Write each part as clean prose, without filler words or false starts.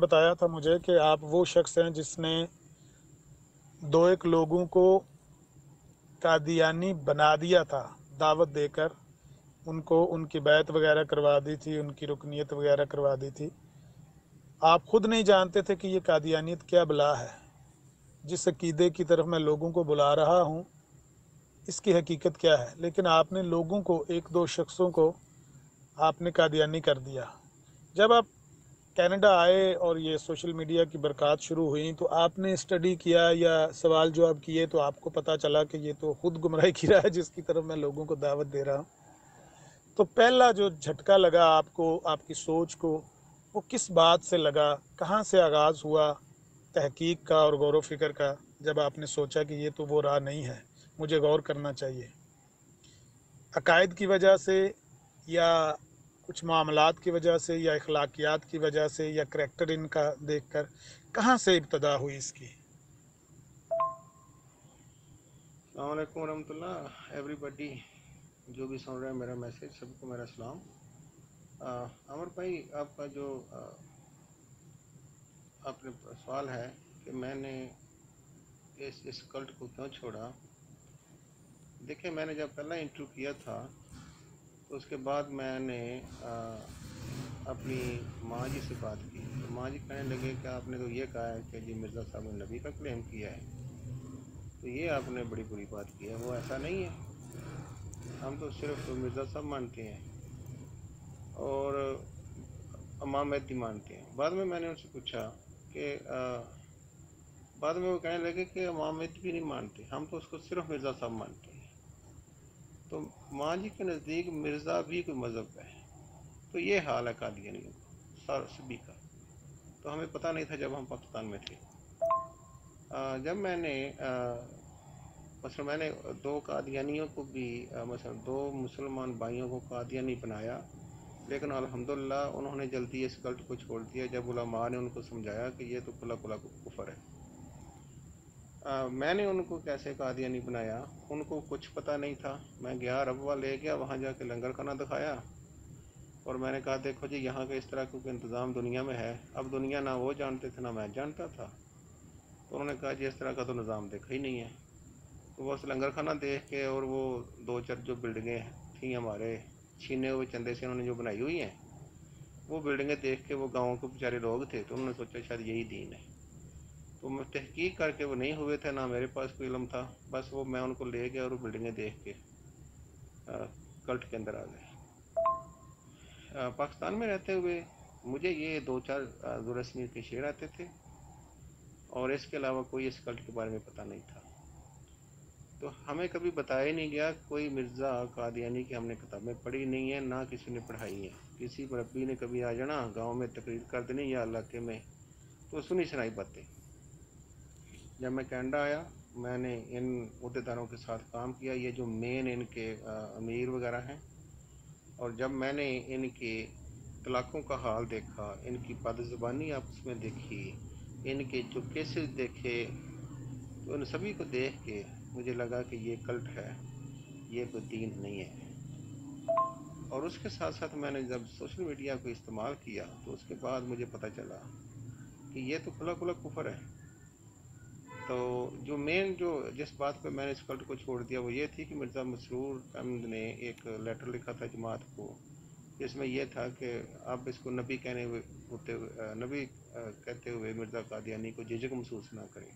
بتایا تھا مجھے کہ آپ وہ شخص ہیں جس نے دو ایک لوگوں کو قادیانی بنا دیا تھا، دعوت دے کر ان کو ان کی بیعت وغیرہ کروا دی تھی، ان کی رکنیت وغیرہ کروا دی تھی۔ آپ خود نہیں جانتے تھے کہ یہ قادیانیت کیا بلا ہے، جس عقیدے کی طرف میں لوگوں کو بلا رہا ہوں اس کی حقیقت کیا ہے، لیکن آپ نے لوگوں کو، ایک دو شخصوں کو آپ نے قادیانی کر دیا۔ جب آپ کینیڈا آئے اور یہ سوشل میڈیا کی برکات شروع ہوئیں تو آپ نے اسٹڈی کیا یا سوال جواب کیے تو آپ کو پتہ چلا کہ یہ تو خود گمراہی کی راہ ہے جس کی طرف میں لوگوں کو دعوت دے رہا ہوں۔ تو پہلا جو جھٹکا لگا آپ کو، آپ کی سوچ کو، وہ کس بات سے لگا؟ کہاں سے آغاز ہوا تحقیق کا اور غور و فکر کا، جب آپ نے سوچا کہ یہ تو وہ راہ نہیں ہے، مجھے غور کرنا چاہیے؟ عقائد کی وجہ سے، یا کچھ معاملات کی وجہ سے، یا اخلاقیات کی وجہ سے، یا کریکٹر ان کا دیکھ کر کہاں سے ابتدا ہوئی اس کی؟ السلام علیکم ورحمۃ اللہ ایوری بڈی، جو بھی سن رہے ہیں میرا میسیج، سب کو میرا سلام۔ عمر بھائی، آپ کا جو آپ نے سوال ہے کہ میں نے اس کلٹ کو کیوں چھوڑا، دیکھیں میں نے جب پہلا انٹرویو کیا تھا تو اس کے بعد میں نے اپنی ماں جی سے بات کی تو ماں جی کہنے لگے کہ آپ نے تو یہ کہا ہے کہ جی مرزا صاحب نے نبی کا کلیم کیا ہے، تو یہ آپ نے بڑی بری بات کی ہے، وہ ایسا نہیں ہے، ہم تو صرف مرزا صاحب مانتے ہیں اور امام مہدی مانتے ہیں۔ بعد میں نے ان سے پوچھا کہ بعد میں وہ کہنے لگے کہ امام مہدی بھی نہیں مانتے، ہم تو اس کو صرف مرزا صاحب مانتے ہیں۔ تو ماں جی کے نزدیک مرزا بھی کوئی مذہب ہے، تو یہ حال ہے قادیانیوں کا سبھی کا۔ تو ہمیں پتہ نہیں تھا جب ہم پاکستان میں تھے۔ جب میں نے مثلا میں نے دو قادیانیوں کو بھی مثلا دو مسلمان بھائیوں کو قادیانی بنایا، لیکن الحمدللہ انہوں نے جلدی اس کلٹ کو چھوڑ دیا جب علماء نے ان کو سمجھایا کہ یہ تو کھلا کھلا کفر ہے۔ میں نے ان کو کیسے قادیانی بنایا، ان کو کچھ پتہ نہیں تھا۔ میں گیا ربوہ لے گیا، وہاں جا کے لنگر کھانا دکھایا اور میں نے کہا دیکھو جی یہاں کا اس طرح کا انتظام دنیا میں ہے۔ اب دنیا نہ وہ جانتے تھے نہ میں جانتا تھا، تو انہوں نے کہا جی اس طرح کا تو نظام دیکھا ہی نہیں ہے۔ تو بس لنگر کھانا دیکھ کے اور وہ دو چار جو بلڈنگیں تھیں ہمارے چھینے ہوئے چندے سے انہوں نے جو بنائی ہوئی ہیں، وہ بلڈنگیں دیکھ کے وہ گاؤں کے بیچارے لوگ تھے تو انہوں نے سوچا شاید یہی دین ہے۔ تو میں تحقیق کر کے وہ نہیں ہوئے تھے، نہ میرے پاس کوئی علم تھا، بس وہ میں ان کو لے گیا اور وہ بلڈنگیں دیکھ کے کلٹ کے اندر آ گئے۔ پاکستان میں رہتے ہوئے مجھے یہ دو چار ذوالرسمی کے شعر آتے تھے اور اس کے علاوہ کوئی اس کلٹ کے بارے میں پتہ نہیں تھا۔ تو ہمیں کبھی بتایا ہی نہیں گیا، کوئی مرزا قادیانی کی ہم نے کتابیں پڑھی نہیں ہیں، نہ کسی نے پڑھائی ہیں۔ کسی مربی نے کبھی آ جانا گاؤں میں تقریر کر دینی یا علاقے میں، تو سنی سنائی باتیں۔ جب میں کینیڈا آیا میں نے ان عہدیداروں کے ساتھ کام کیا، یہ جو مین ان کے امیر وغیرہ ہیں، اور جب میں نے ان کے طلاقوں کا حال دیکھا، ان کی بد زبانی آپس میں دیکھی، ان کے جو کیسز دیکھے، تو ان سبھی کو دیکھ کے مجھے لگا کہ یہ کلٹ ہے، یہ کوئی دین نہیں ہے۔ اور اس کے ساتھ ساتھ میں نے جب سوشل میڈیا کو استعمال کیا تو اس کے بعد مجھے پتہ چلا کہ یہ تو کھلا کھلا کفر ہے۔ تو جو مین جو جس بات پہ میں نے اس کلٹ کو چھوڑ دیا وہ یہ تھی کہ مرزا مسرور احمد نے ایک لیٹر لکھا تھا جماعت کو، جس میں یہ تھا کہ آپ اس کو نبی کہتے ہوئے مرزا قادیانی کو جھجک محسوس نہ کریں۔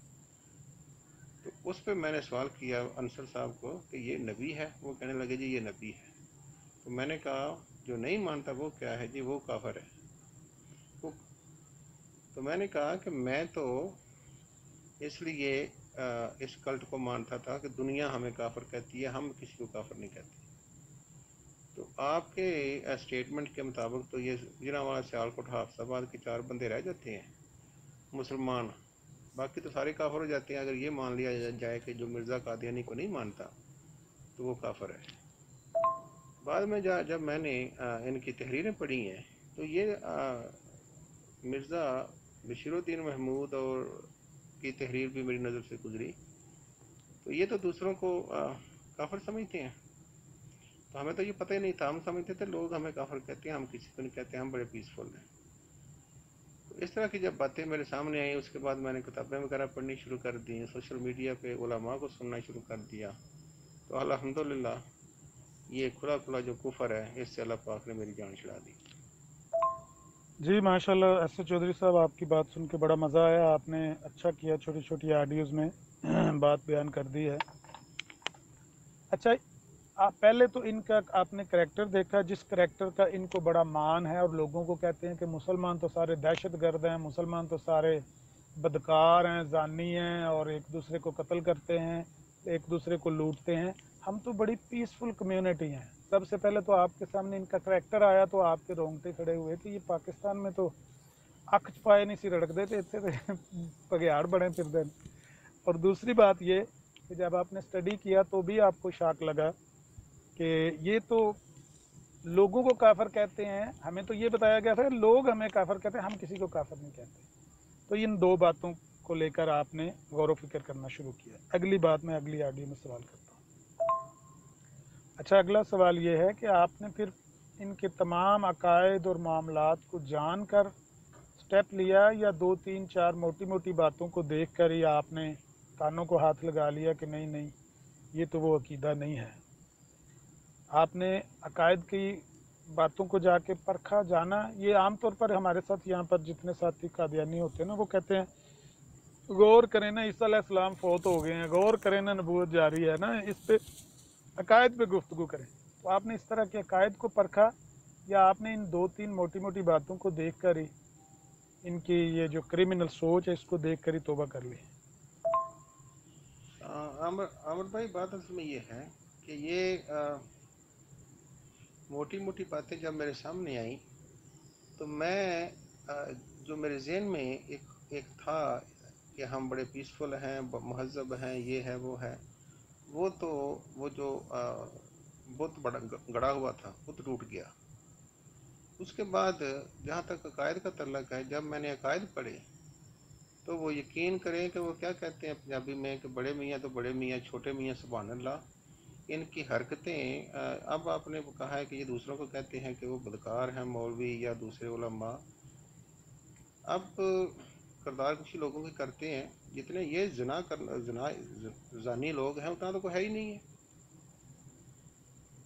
تو اس پہ میں نے سوال کیا انصر صاحب کو کہ یہ نبی ہے؟ وہ کہنے لگے جی یہ نبی ہے۔ تو میں نے کہا جو نہیں مانتا وہ کیا ہے؟ جی وہ کافر ہے۔ تو میں نے کہا کہ میں تو اس لیے اس کلٹ کو مانتا تھا کہ دنیا ہمیں کافر کہتی ہے، ہم کسی کو کافر نہیں کہتے۔ تو آپ کے اسٹیٹمنٹ کے مطابق تو یہ جناوالا سیالکوٹ حافظ آباد کے 4 بندے رہ جاتے ہیں مسلمان، باقی تو سارے کافر ہو جاتے ہیں۔ اگر یہ مان لیا جائے کہ جو مرزا قادیانی کو نہیں مانتا تو وہ کافر ہے۔ بعد میں جب میں نے ان کی تحریریں پڑھی ہیں تو یہ مرزا بشیر الدین محمود اور کی تحریر بھی میری نظر سے گزری، تو یہ تو دوسروں کو کافر سمجھتے ہیں، تو ہمیں تو یہ پتہ ہی نہیں تھا، ہم سمجھتے تھے لوگ ہمیں کافر کہتے ہیں، ہم کسی کو نہیں کہتے، ہم بڑے پیسفل ہیں۔ تو इस तरह की जब बातें मेरे सामने आई, उसके बाद मैंने किताबें वगैरह पढ़नी शुरू कर दी, सोशल मीडिया पे उलमा को सुनना शुरू कर दिया। तो अल्हम्दुलिल्लाह ये खुला खुला जो कुफर है, इससे अल्लाह पाक ने मेरी जान छुड़ा दी। जी माशाल्लाह। एस चौधरी साहब, आपकी बात सुन के बड़ा मज़ा आया। आपने अच्छा किया, छोटी छोटी ऑडियोज़ में बात बयान कर दी है। अच्छा, आप पहले तो इनका आपने करैक्टर देखा, जिस करैक्टर का इनको बड़ा मान है, और लोगों को कहते हैं कि मुसलमान तो सारे दहशत गर्द हैं, मुसलमान तो सारे बदकार हैं, जानी हैं, और एक दूसरे को कत्ल करते हैं, एक दूसरे को लूटते हैं। हम तो बड़ी पीसफुल कम्युनिटी हैं। सबसे पहले तो आपके सामने इनका करैक्टर आया तो आपके रोंगटे खड़े हुए कि ये पाकिस्तान में तो अख छपाए नहीं सी रड़क देते इतने तो पगयाड़ बड़े फिर दें। और दूसरी बात ये कि जब आपने स्टडी किया तो भी आपको शाक लगा कि ये तो लोगों को काफर कहते हैं। हमें तो ये बताया गया था कि लोग हमें काफर कहते हैं, हम किसी को काफर नहीं कहते। तो इन दो बातों को लेकर आपने गौर व फिक्र करना शुरू किया। अगली बात मैं अगली ऑडियो में सवाल करता हूँ। अच्छा, अगला सवाल ये है कि आपने फिर इनके तमाम अकायद और मामलात को जानकर स्टेप लिया, या दो तीन चार मोटी मोटी बातों को देख कर ही आपने कानों को हाथ लगा लिया कि नहीं नहीं, ये तो वो अकीदा नहीं है? आपने अकायद की बातों को जाके परखा, जाना। ये आमतौर पर हमारे साथ यहाँ पर जितने साथी कादियानी होते हैं ना, वो कहते हैं गौर करें ना, ईसा अलैहिस्सलाम फौत हो गए हैं, गौर करें ना, नबूवत जारी है ना, इस पे अकायद पे गुफ्तगू करें। तो आपने इस तरह के अकायद को परखा, या आपने इन दो तीन मोटी मोटी बातों को देख कर ही, इनकी ये जो क्रिमिनल सोच है इसको देख कर ही तौबा कर ली? आमर आमर भाई, बात असल में ये है कि ये मोटी मोटी बातें जब मेरे सामने आई तो मैं जो मेरे जहन में एक था कि हम बड़े पीसफुल हैं, महज़ब हैं, ये है वो है, वो तो वो जो बुत बड़ा गड़ा हुआ था वो तो टूट गया। उसके बाद जहाँ तक अकायद का तल्लक है, जब मैंने अकायद पढ़े तो वो यकीन करें कि वो क्या कहते हैं पंजाबी में कि बड़े मियाँ तो बड़े मियाँ, छोटे मियाँ सुभान अल्लाह। इनकी हरकतें, अब आपने कहा है कि ये दूसरों को कहते हैं कि वो बदकार हैं मौलवी या दूसरे उलमा। अब किरदार कुछ लोगों के करते हैं, जितने ये जना जानी लोग हैं उतना तो कोई है ही नहीं है।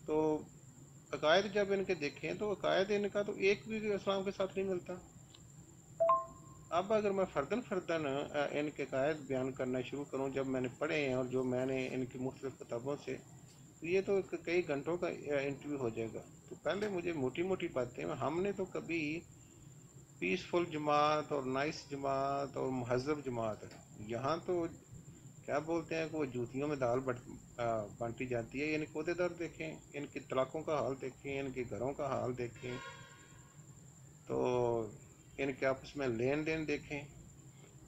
तो अकायद जब इनके देखें तो अकायद इनका तो एक भी इस्लाम के साथ नहीं मिलता। अब अगर मैं फर्दन इनके अकायद बयान करना शुरू करूं, जब मैंने पढ़े हैं और जो मैंने इनकी मुख्तलिफ किताबों से, तो ये तो कई घंटों का इंटरव्यू हो जाएगा। तो पहले मुझे मोटी मोटी बातें, हमने तो कभी पीसफुल जमात और नाइस जमात और महजब जमात, यहाँ तो क्या बोलते हैं कि वो जूतियों में दाल बांटी जाती है। इनके अहदेदार देखें, इनके तलाकों का हाल देखें, इनके घरों का हाल देखें, तो इनके आपस में लेन देन देखें।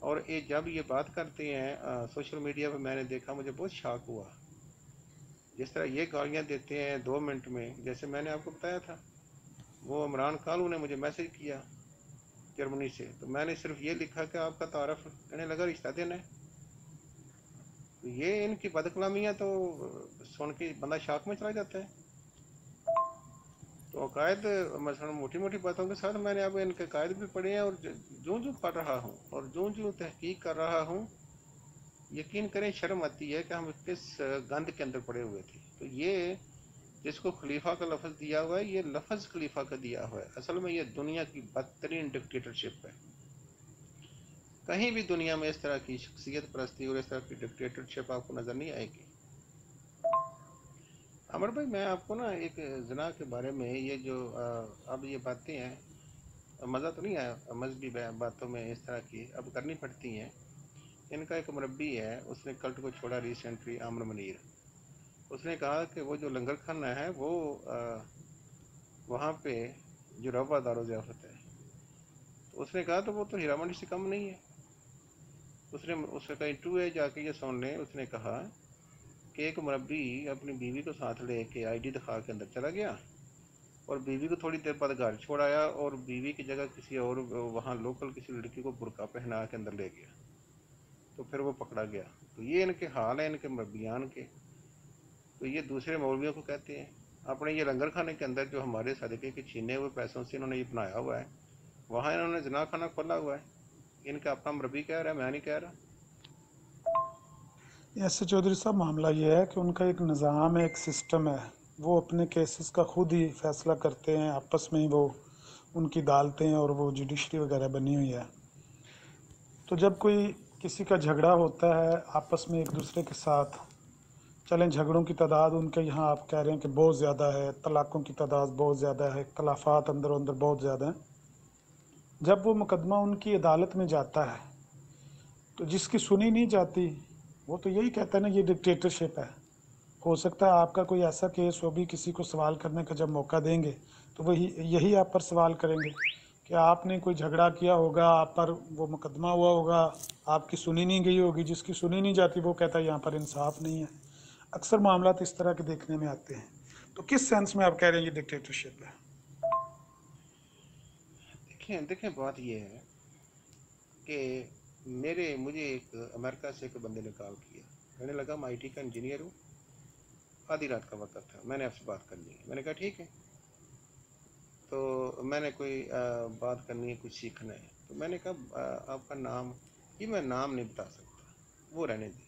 और ये जब ये बात करते हैं सोशल मीडिया पे, मैंने देखा, मुझे बहुत शॉक हुआ। जिस तरह ये गालियाँ देते हैं 2 मिनट में, जैसे मैंने आपको बताया था, वो इमरान कालू ने मुझे मैसेज किया जर्मनी से, तो मैंने सिर्फ ये लिखा कि आपका तारफ़ कहने लगा रिश्ता देना है। तो ये इनकी बदकलामियाँ तो सुन के बंदा शॉक में चला जाता है। तो अकायद मसलन मोटी मोटी बातों के साथ मैंने अब इनके अकायद भी पढ़े हैं, और जो जो पढ़ रहा हूँ और जो जो तहकीक कर रहा हूँ, यकीन करें शर्म आती है कि हम किस गंद के अंदर पड़े हुए थे। तो ये जिसको खलीफा का लफ्ज़ दिया हुआ है, ये लफ्ज़ खलीफा का दिया हुआ है। असल में ये दुनिया की बदतरीन डिक्टेटरशिप है। कहीं भी दुनिया में इस तरह की शख्सियत परस्ती और इस तरह की डिक्टेटरशिप आपको नज़र नहीं आएगी। अमर भाई, मैं आपको ना एक जना के बारे में, ये जो अब ये बातें हैं, मज़ा तो नहीं आया मजहबी बातों में इस तरह की अब करनी पड़ती हैं। इनका एक मुरब्बी है, उसने कल्ट को छोड़ा रिसेंटली, आमर मुनीर। उसने कहा कि वो जो लंगर खाना है वो वहाँ पे जो रवा दारो ज़ियाफ़त है, तो उसने कहा तो वो तो हीरा मंडी से कम नहीं है। उसका इंटरव्यू है, जाके ये सुन लें। उसने कहा कि एक मुरब्बी अपनी बीवी को साथ ले के ID दिखा के अंदर चला गया, और बीवी को थोड़ी देर बाद घर छोड़ आया, और बीवी की जगह किसी और वहाँ लोकल किसी लड़की को बुर्का पहना के अंदर ले गया। तो फिर वो पकड़ा गया। तो ये इनके हाल है, इनके मुरब्बियान के। तो ये दूसरे मौलवियों को कहते हैं, अपने ये लंगर खाने के अंदर जो हमारे सदक़े के छीने हुए पैसों से इन्होंने ये बनाया हुआ है, वहाँ इन्होंने जना खाना खोला हुआ है, इनका अपना मरबी कह रहा है, मैं नहीं कह रहा। ऐसे चौधरी साहब मामला ये है कि उनका एक निज़ाम है, एक सिस्टम है, वो अपने केसेस का खुद ही फैसला करते हैं, आपस में ही वो उनकी अदालतें हैं और वो जुडिशरी वगैरह बनी हुई है। तो जब कोई किसी का झगड़ा होता है आपस में एक दूसरे के साथ, चलें झगड़ों की तादाद उनके यहाँ आप कह रहे हैं कि बहुत ज़्यादा है, तलाक़ों की तादाद बहुत ज़्यादा है, इख्तलाफात अंदर अंदर बहुत ज़्यादा हैं, जब वो मुकदमा उनकी अदालत में जाता है तो जिसकी सुनी नहीं जाती वो तो यही कहता है ना ये डिक्टेटरशिप है। हो सकता है आपका कोई ऐसा केस हो भी, किसी को सवाल करने का जब मौका देंगे तो वही यही आप पर सवाल करेंगे कि आपने कोई झगड़ा किया होगा, आप पर वो मुकदमा हुआ होगा, आपकी सुनी नहीं गई होगी, जिसकी सुनी नहीं जाती वो कहता है यहाँ पर इंसाफ नहीं है। अक्सर मामला तो इस तरह के देखने में आते हैं। तो किस सेंस में आप कह रहे हैं ये डिक्टेटरशिप है? देखें देखें, बात ये है कि मुझे एक अमेरिका से एक बंदे ने कॉल किया, कहने लगा मैं IT का इंजीनियर हूँ, आधी रात का वक्त था, मैंने आपसे बात करनी है। मैंने कहा ठीक है। तो मैंने कोई बात करनी है, कुछ सीखना है। तो मैंने कहा आपका नाम, ये मैं नाम नहीं बता सकता, वो रहने दी।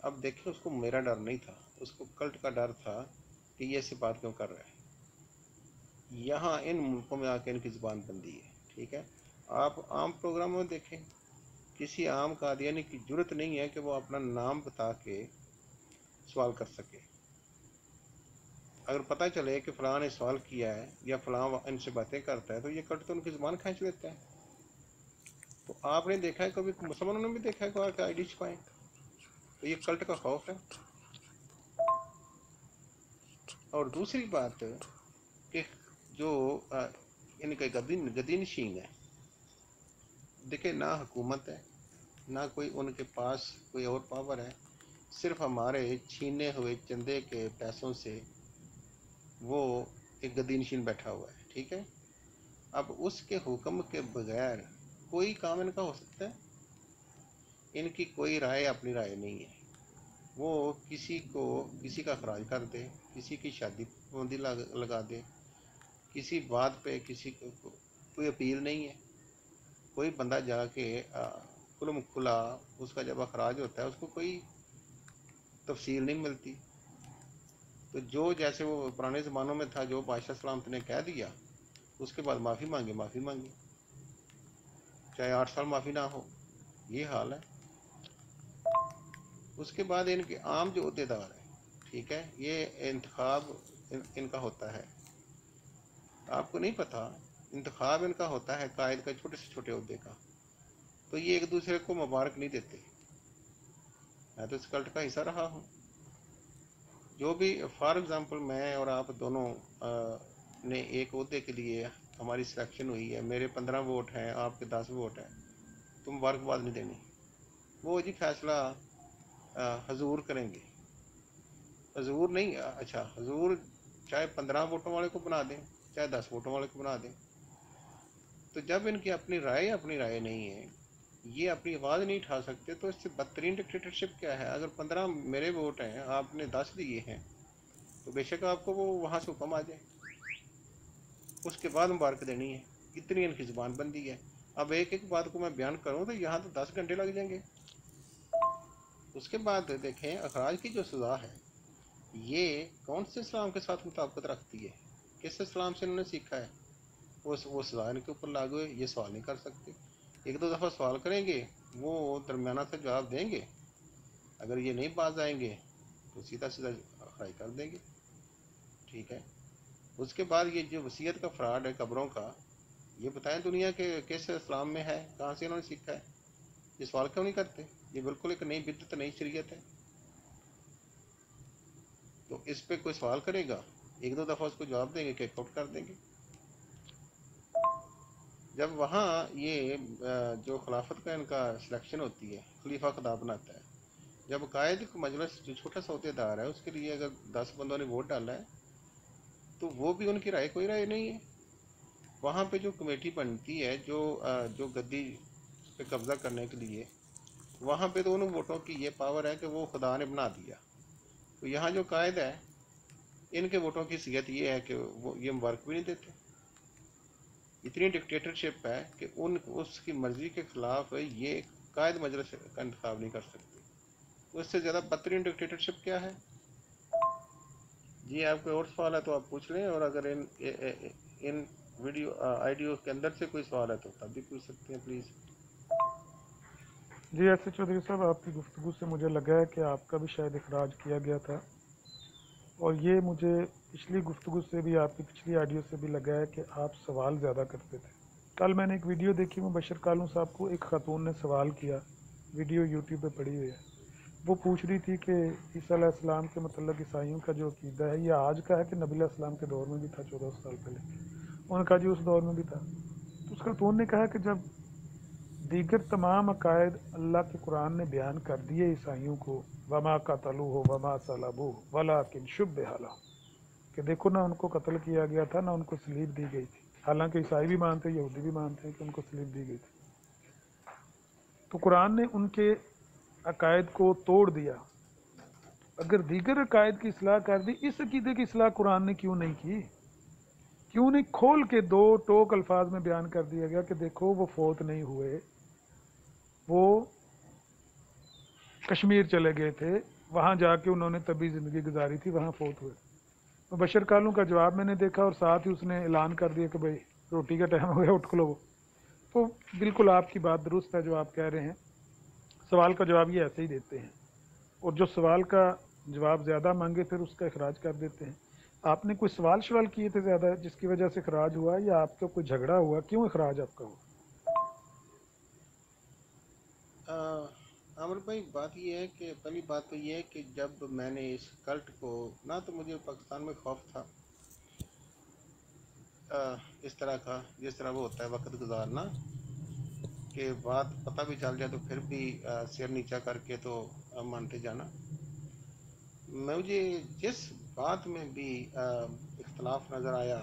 अब देखिए, उसको मेरा डर नहीं था, उसको कल्ट का डर था कि ये ऐसी बात क्यों कर रहा है। यहाँ इन मुल्कों में आके इनकी ज़ुबान बंदी है, ठीक है। आप आम प्रोग्रामों में देखें, किसी आम कादियानी की जरूरत नहीं है कि वो अपना नाम बता के सवाल कर सके। अगर पता चले कि फ़लाँ ने सवाल किया है या फ़लाँ इनसे बातें करता है तो ये कल्ट तो उनकी ज़ुबान खींच लेता है। तो आपने देखा है कभी, मुसलमानों ने भी देखा है कि ID छुपाएं, तो ये कल्ट का खौफ है। और दूसरी बात कि जो इनके गदी नशीन है, देखिए ना हुकूमत है ना कोई उनके पास कोई और पावर है, सिर्फ हमारे छीने हुए चंदे के पैसों से वो एक गदी नशीन बैठा हुआ है, ठीक है। अब उसके हुक्म के बगैर कोई काम इनका हो सकता है? इनकी कोई राय अपनी राय नहीं है। वो किसी का खराज कर दे, किसी की शादी पाबंदी लगा दे, किसी बात पे किसी को कोई अपील नहीं है। कोई बंदा जाके खुलम खुला उसका जब अखराज होता है उसको कोई तफसील नहीं मिलती। तो जो जैसे वो पुराने ज़मानों में था, जो बादशाह सलामत ने कह दिया उसके बाद माफ़ी मांगी, चाहे 8 साल माफ़ी ना हो, ये हाल है। उसके बाद इनके आम जो अहदेदार है, ठीक है, ये इंतखाब इनका होता है। आपको नहीं पता, इंतखाब इनका होता है कायद का छोटे से छोटे अहदे का, तो ये एक दूसरे को मुबारक नहीं देते। मैं तो इस कल्ट का हिस्सा रहा हूँ। जो भी फॉर एग्ज़ाम्पल मैं और आप दोनों ने एक अहदे के लिए हमारी सिलेक्शन हुई है, मेरे 15 वोट हैं, आपके 10 वोट हैं, तो मुबारकबाद नहीं देनी। वो जी फैसला हजूर करेंगे। हजूर नहीं, अच्छा हजूर चाहे 15 वोटों वाले को बना दें चाहे 10 वोटों वाले को बना दें। तो जब इनकी अपनी राय नहीं है, ये अपनी आवाज़ नहीं उठा सकते, तो इससे बदतरीन डिक्टेटरशिप क्या है? अगर 15 मेरे वोट हैं, आपने 10 दिए हैं, तो बेशक आपको वो वहाँ से हुक्म आ जाए, उसके बाद मुबारक देनी है। इतनी इनकी ज़ुबान बंदी है। अब एक एक बात को मैं बयान करूँ तो यहाँ तो 10 घंटे लग जाएंगे। उसके बाद देखें, अखराज की जो सज़ा है ये कौन से इस्लाम के साथ मुताबिकत रखती है? किस इस्लाम से इन्होंने सीखा है? वो सज़ा इनके ऊपर लागू है, ये सवाल नहीं कर सकते। एक दो दफ़ा सवाल करेंगे, वो दरमियाना से जवाब देंगे, अगर ये नहीं बाज आएंगे तो सीधा सीधा खराई कर देंगे, ठीक है। उसके बाद ये जो वसीयत का फ्रॉड है कब्रों का, ये बताएं दुनिया के किस इस्लाम में है, कहाँ से इन्होंने सीखा है? ये सवाल क्यों नहीं करते? ये बिल्कुल एक नई बिदअत, नई शरीयत है। तो इस पे कोई सवाल करेगा, एक दो दफ़ा उसको जवाब देंगे, किक आउट कर देंगे। जब वहाँ ये जो खिलाफत का इनका सिलेक्शन होती है, खलीफा खुदा बनाता है, जब कायद मजलिस जो छोटा सा अहदेदार है उसके लिए अगर 10 बंदों ने वोट डाला है तो वो भी उनकी राय कोई राय नहीं है। वहाँ पे जो कमेटी बनती है जो गद्दी पे कब्जा करने के लिए, वहाँ पे तो उन वोटों की ये पावर है कि वो खुदा ने बना दिया। तो यहाँ जो कायद है, इनके वोटों की सीयत ये है कि वो ये मुबारक भी नहीं देते। इतनी डिक्टेटरशिप है कि उसकी मर्जी के खिलाफ ये कायद मजलिस का इंतखाब नहीं कर सकती। तो इससे ज़्यादा बदतरीन डिक्टेटरशिप क्या है? जी, आपके और सवाल है तो आप पूछ लें, और अगर इन वीडियो आइडियो के अंदर से कोई सवाल है तो तब भी पूछ सकते हैं प्लीज़। जी ऐसे चौधरी साहब, आपकी गुफ्तगू से मुझे लगा है कि आपका भी शायद इखराज किया गया था, और ये मुझे पिछली गुफ्तगू से भी, आपकी पिछली ऑडियो से भी लगा है कि आप सवाल ज़्यादा करते थे। कल मैंने एक वीडियो देखी, मुबशर कालू साहब को एक खातून ने सवाल किया, वीडियो यूट्यूब पे पड़ी हुई है। वो पूछ रही थी कि ईसा अलैहिस्सलाम के मतलब ईसाइयों का जो अकीदा है, ये आज का है कि नबी अलैहिस्सलाम के दौर में भी था, 1400 साल पहले? उन्होंने कहा जी उस दौर में भी था। तो उस खातून ने कहा कि जब दीगर तमाम अकायद अल्लाह के कुरान ने बयान कर दिए ईसाइयों को, वमा कतलू हो वमा सलबू वलाकिन शुब्बिह ला, कि देखो ना उनको कत्ल किया गया था, ना उनको सलीब दी गई थी। हालांकि ईसाई भी मानते हैं, यहूदी भी मानते हैं कि उनको सलीब दी गई थी। तो कुरान ने उनके अकायद को तोड़ दिया। अगर दीगर अकायद की इस्लाह कर दी, इस अकीदे की इस्लाह कुरान ने क्यों नहीं की? क्यों नहीं खोल के दो टोक अल्फाज में बयान कर दिया गया कि देखो वो फौत नहीं हुए, वो कश्मीर चले गए थे, वहाँ जाके उन्होंने तभी ज़िंदगी गुजारी थी, वहाँ फौत हुए। तो बशर कालू का जवाब मैंने देखा, और साथ ही उसने ऐलान कर दिया कि भाई रोटी का टाइम हो गया, उठ खलो। तो बिल्कुल आपकी बात दुरुस्त है जो आप कह रहे हैं, सवाल का जवाब ये ऐसे ही देते हैं, और जो सवाल का जवाब ज़्यादा मांगे फिर उसका इखराज कर देते हैं। आपने कोई सवाल किए थे ज़्यादा जिसकी वजह से इखराज हुआ, या आपका कोई झगड़ा हुआ, क्यों इखराज आपका हुआ? आमिर भाई, बात ये है कि पहली बात तो ये है कि जब मैंने इस कल्ट को, ना तो मुझे पाकिस्तान में खौफ था इस तरह का, जिस तरह वो होता है वक्त गुजारना, कि बात पता भी चल जाए तो फिर भी सिर नीचा करके तो मानते जाना। मुझे जिस बात में भी इख्तलाफ नज़र आया,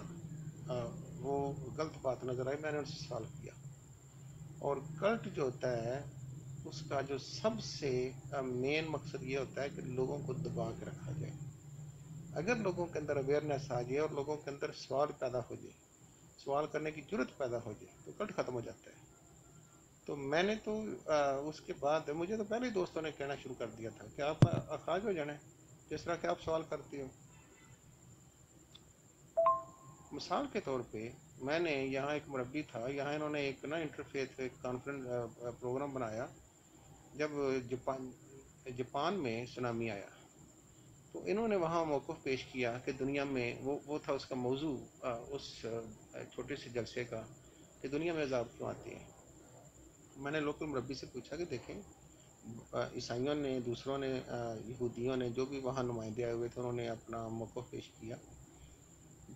वो गलत बात नज़र आई, मैंने उससे सवाल किया। और कल्ट जो होता है उसका जो सबसे मेन मकसद ये होता है कि लोगों को दबा के रखा जाए। अगर लोगों के अंदर अवेयरनेस आ जाए और लोगों के अंदर सवाल पैदा हो जाए, सवाल करने की जरूरत पैदा हो जाए, तो कल्ट ख़त्म हो जाता है। तो मैंने तो उसके बाद मुझे तो पहले ही दोस्तों ने कहना शुरू कर दिया था कि आप अखराज हो जाना है जिस तरह के आप सवाल करते हो। मिसाल के तौर पे मैंने यहाँ एक मुरब्बी था, यहाँ इन्होंने एक ना इंटरफेथ एक कॉन्फ्रेंस प्रोग्राम बनाया जब जापान में सुनामी आया। तो इन्होंने वहाँ मौक़िफ़ पेश किया कि दुनिया में वो था उसका मौजू उस छोटे से जलसे का, कि दुनिया में अज़ाब क्यों आते हैं। मैंने लोकल मुरब्बी से पूछा कि देखें, ईसाइयों ने, दूसरों ने, यहूदियों ने, जो भी वहाँ नुमाइंदे आए हुए थे, उन्होंने अपना मौक़िफ़ पेश किया।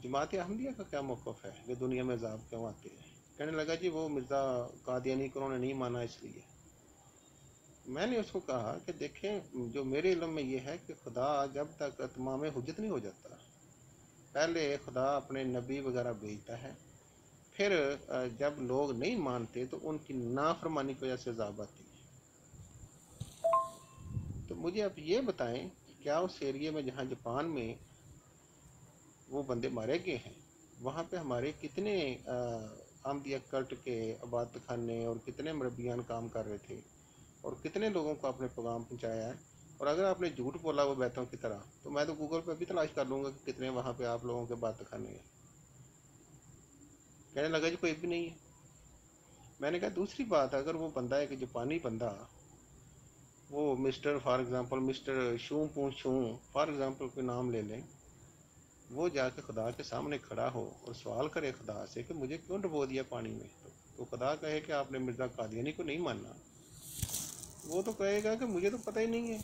जमात अहमदिया का क्या मौक़िफ़ है कि दुनिया में अज़ाब क्यों आते हैं? कहने लगा जी वो मिर्ज़ा कादियानी को उन्होंने नहीं माना इसलिए। मैंने उसको कहा कि देखें, जो मेरे इल्म में ये है कि खुदा जब तक तमाम हुज्जत नहीं हो जाता, पहले खुदा अपने नबी वगैरह भेजता है, फिर जब लोग नहीं मानते तो उनकी नाफरमानी की वजह से अज़ाब आती है। तो मुझे आप ये बताएं कि क्या उस एरिया में जहाँ जापान में वो बंदे मारे गए हैं, वहाँ पे हमारे कितने अहमदिया कल्ट के इबादत खाने और कितने मरबियान काम कर रहे थे, और कितने लोगों को आपने पैगाम पहुँचाया है। और अगर आपने झूठ बोला वो बैतों की तरह, तो मैं तो गूगल पे भी तलाश कर लूँगा कि कितने वहाँ पे आप लोगों के इबादत खाने हैं। कहने लगा जी कोई भी नहीं है। मैंने कहा दूसरी बात, अगर वो बंदा है कि जापानी बंदा, वो मिस्टर फॉर एग्ज़ाम्पल मिस्टर शू पू शू फॉर एग्ज़ाम्पल कोई नाम ले लें, वो जाके खुदा के सामने खड़ा हो और सवाल करे खुदा से कि मुझे क्यों डुबो दिया पानी में, तो खुदा कहे कि आपने मिर्ज़ा कादियानी को नहीं मानना, वो तो कहेगा कि मुझे तो पता ही नहीं है।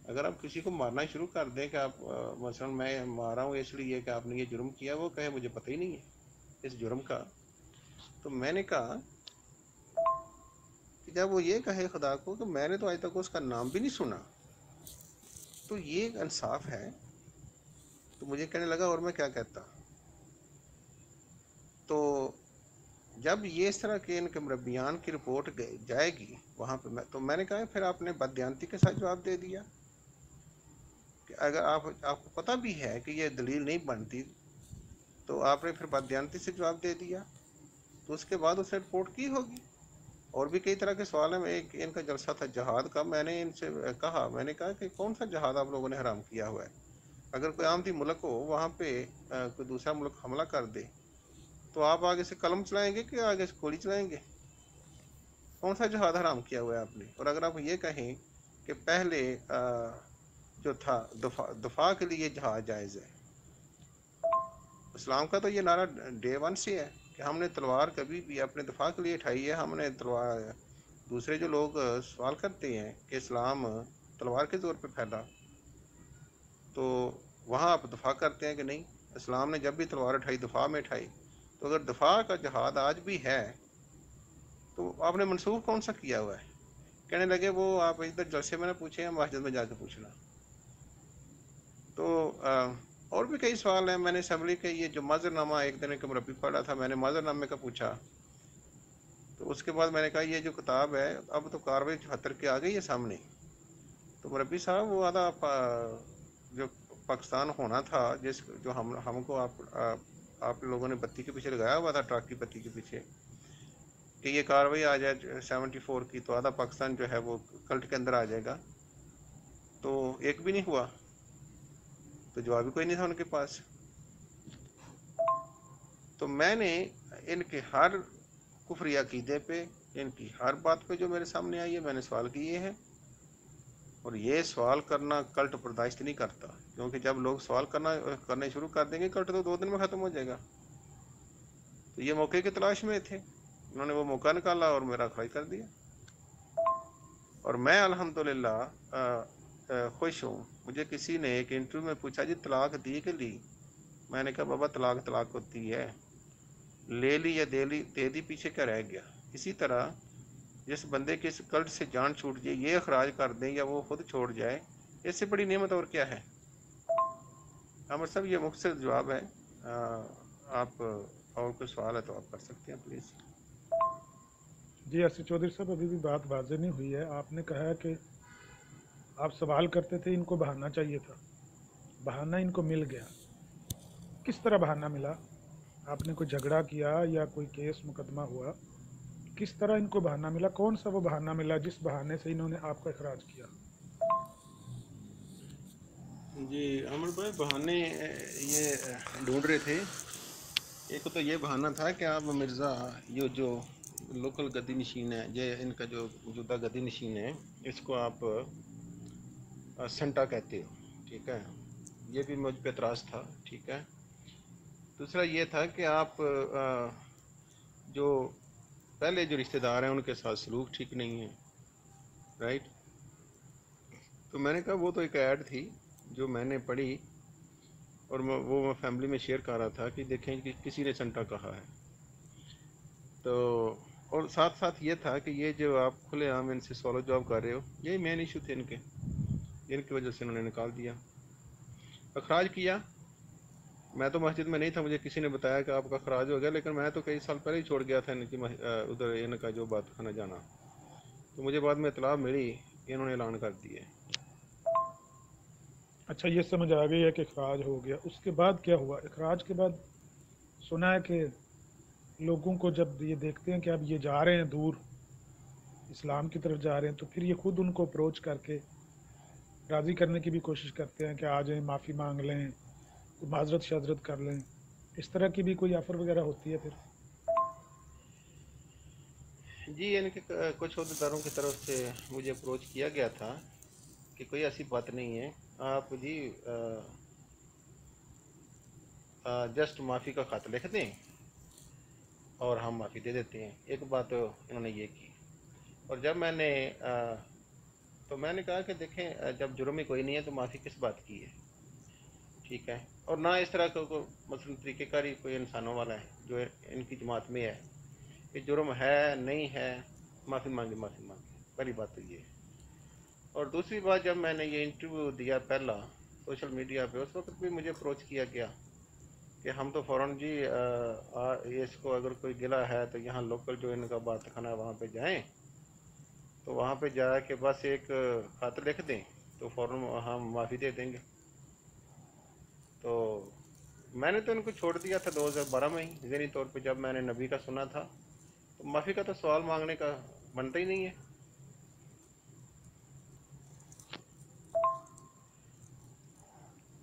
अगर आप किसी को मारना शुरू कर दें कि आप मसलन मैं मारा हूँ इसलिए कि आपने ये जुर्म किया, वो कहे मुझे पता ही नहीं है इस जुर्म का, तो मैंने कहा कि जब वो ये कहे खुदा को कि मैंने तो आज तक उसका नाम भी नहीं सुना, तो ये एक इंसाफ है। तो मुझे कहने लगा और मैं क्या कहता। तो जब ये इस तरह के इनके मुरब्बियान की रिपोर्ट जाएगी वहाँ पे, तो मैंने कहा फिर आपने बददियानती के साथ जवाब दे दिया कि अगर आपको पता भी है कि ये दलील नहीं बनती, تو آپ نے پھر بددیانتی سے جواب دے دیا، تو اس کے بعد اسے رپورٹ کی ہوگی۔ اور بھی کئی طرح کے سوال ہیں۔ ایک ان کا جلسہ تھا جہاد کا، میں نے ان سے کہا، میں نے کہا کہ کون سا جہاد آپ لوگوں نے حرام کیا ہوا ہے؟ اگر کوئی عام ملک ہو، وہاں پہ کوئی دوسرا ملک حملہ کر دے، تو آپ آگے سے قلم چلائیں گے کہ آگے سے گولی چلائیں گے؟ کون سا جہاد حرام کیا ہوا ہے آپ نے؟ اور اگر آپ یہ کہیں کہ پہلے جو تھا دفاع کے لیے جہاد جائز ہے، اسلام کا تو یہ نعرہ ڈے ون سے ہے کہ ہم نے تلوار کبھی بھی اپنے دفاع کے لیے اٹھائی ہے۔ ہم نے تلوار، دوسرے جو لوگ سوال کرتے ہیں کہ اسلام تلوار کے طور پہ پھیلا، تو وہاں آپ دفاع کرتے ہیں کہ نہیں، اسلام نے جب بھی تلوار اٹھائی دفاع میں اٹھائی۔ تو اگر دفاع کا جہاد آج بھی ہے تو آپ نے منسوخ کون سا کیا ہوا ہے؟ کہنے لگے وہ آپ ادھر جلسے میں نہ پوچھیں، مسجد میں جا کے پوچھنا۔ تو اور بھی کئی سوال ہیں۔ میں نے اسمبلی کے یہ جو معذر نامہ ایک دن کا مربی پڑھا تھا، میں نے معذر نامے کا پوچھا، تو اس کے بعد میں نے کہا یہ جو کتاب ہے اب تو کاروائی 74 کی آ گئی ہے سامنے، تو مربی صاحب وہ آدھا جو پاکستان ہونا تھا، جو ہم کو آپ لوگوں نے بتی کے پیچھے لگایا ہوا تھا، ٹرک کی بتی کے پیچھے، کہ یہ کاروائی آ جائے 74 کی، تو آدھا پاکستان جو ہے وہ کلٹ کے اندر آ جائے گا، تو ایک بھی نہیں ہوا، تو جواب بھی کوئی نہیں تھا ان کے پاس۔ تو میں نے ان کے ہر کفری عقیدے پہ، ان کی ہر بات پہ جو میرے سامنے آئی ہے، میں نے سوال کیے ہیں، اور یہ سوال کرنا کلٹ برداشت نہیں کرتا، کیونکہ جب لوگ سوال کرنے شروع کر دیں گے، کلٹ تو 2 دن میں ختم ہو جائے گا۔ تو یہ موقع کی تلاش میں تھے، انہوں نے وہ موقع نکالا اور میرا کھڑائی کر دیا، اور میں الحمدللہ خوش ہوں۔ مجھے کسی نے ایک انٹرویو میں پوچھا جی طلاق دی کہ لی؟ میں نے کہا بابا طلاق ہوتی ہے، لے لی یا دے دی، پیچھے کیا رہ گیا؟ اسی طرح جس بندے کے اس کلٹ سے جان چھوٹ جائے، یہ اخراج کر دیں یا وہ خود چھوڑ جائے، اس سے بڑی نعمت اور کیا ہے؟ عامر صاحب یہ مختصر جواب ہے، آپ اور کوئی سوال ہے تو آپ کر سکتے ہیں پلیز۔ جی اسد چودھری صاحب، ابھی بھی بات واضح نہیں ہوئی ہے۔ آپ نے کہا کہ آپ سوال کرتے تھے، ان کو بہانا چاہیے تھا، بہانا ان کو مل گیا۔ کس طرح بہانا ملا؟ آپ نے کوئی جھگڑا کیا یا کوئی کیس مقدمہ ہوا؟ کس طرح ان کو بہانا ملا؟ کون سا وہ بہانا ملا جس بہانے سے انہوں نے آپ کا اخراج کیا؟ جی عامر بھائی، بہانے یہ ڈھونڈ رہے تھے۔ ایک تو یہ بہانہ تھا کہ آپ مرزا، یہ جو لوکل گدی نشین ہے، یہ ان کا جو موجودہ گدی نشین ہے، اس کو آپ سنٹا کہتے ہو، ٹھیک ہے؟ یہ بھی مجھ پہ اعتراض تھا، ٹھیک ہے؟ دوسرا یہ تھا کہ آپ جو پہلے جو رشتہ دار ہیں ان کے ساتھ سلوک ٹھیک نہیں ہے، رائٹ؟ تو میں نے کہا وہ تو ایک ایڈ تھی جو میں نے پڑھی، اور میں فیملی میں شیئر کر رہا تھا کہ دیکھیں کہ کسی نے سنٹا کہا ہے، تو اور ساتھ ساتھ یہ تھا کہ یہ جو آپ کھلے عام ان سے سوال و جواب کر رہے ہو، یہی مین ایشو تھے ان کے، جن کی وجہ سے انہوں نے نکال دیا، اخراج کیا۔ میں تو مسجد میں نہیں تھا، مجھے کسی نے بتایا کہ آپ کا اخراج ہو گیا، لیکن میں تو کئی سال پہلے ہی چھوڑ گیا تھا ان کی ادھر ان کا جو بات خانہ جانا، تو مجھے بعد میں اطلاع ملی کہ انہوں نے اعلان کر دیے۔ اچھا، یہ سمجھ آ گئی ہے کہ اخراج ہو گیا، اس کے بعد کیا ہوا؟ اخراج کے بعد سنا ہے کہ لوگوں کو جب یہ دیکھتے ہیں کہ اب یہ جا رہے ہیں دور، اسلام کی طرف جا رہے ہیں، تو پھر یہ خود ان کو اپروچ کر کے راضی کرنے کی بھی کوشش کرتے ہیں کہ آ جائیں، معافی مانگ لیں، معذرت شذرت کر لیں، اس طرح کی بھی کوئی آفر وغیرہ ہوتی ہے پھر؟ جی ان کے کچھ عہدیداروں کی طرف سے مجھے اپروچ کیا گیا تھا کہ کوئی ایسی بات نہیں ہے، آپ جی جسٹ معافی کا خط لکھ دیں اور ہم معافی دے دیتے ہیں۔ ایک بات انہوں نے یہ کی، اور جب میں نے تو میں نے کہا کہ دیکھیں جب جرم ہی کوئی نہیں ہے تو معافی کس بات کی ہے، ٹھیک ہے؟ اور نہ اس طرح کا مثلاً طریقہ کاری کوئی انسانوں والا ہے جو ان کی جماعت میں ہے کہ جرم ہے نہیں ہے معافی مانگے معافی مانگے، پہلی بات تو یہ ہے۔ اور دوسری بات، جب میں نے یہ انٹرویو دیا پہلا سوشل میڈیا پہ، اس وقت بھی مجھے اپروچ کیا گیا کہ ہم تو فوراً جی اس کو اگر کوئی گلا ہے تو یہاں لوکل جو ان کا بات خانہ ہے وہاں پہ جائیں، تو وہاں پہ جا کے بس ایک خط لکھ دیں تو فوراً ہم معافی دے دیں گے۔ تو میں نے تو ان کو چھوڑ دیا تھا 2012 میں ہی، ذہنی طور پہ جب میں نے نبی کا سنا تھا، تو معافی کا تو سوال مانگنے کا بنتا ہی نہیں ہے۔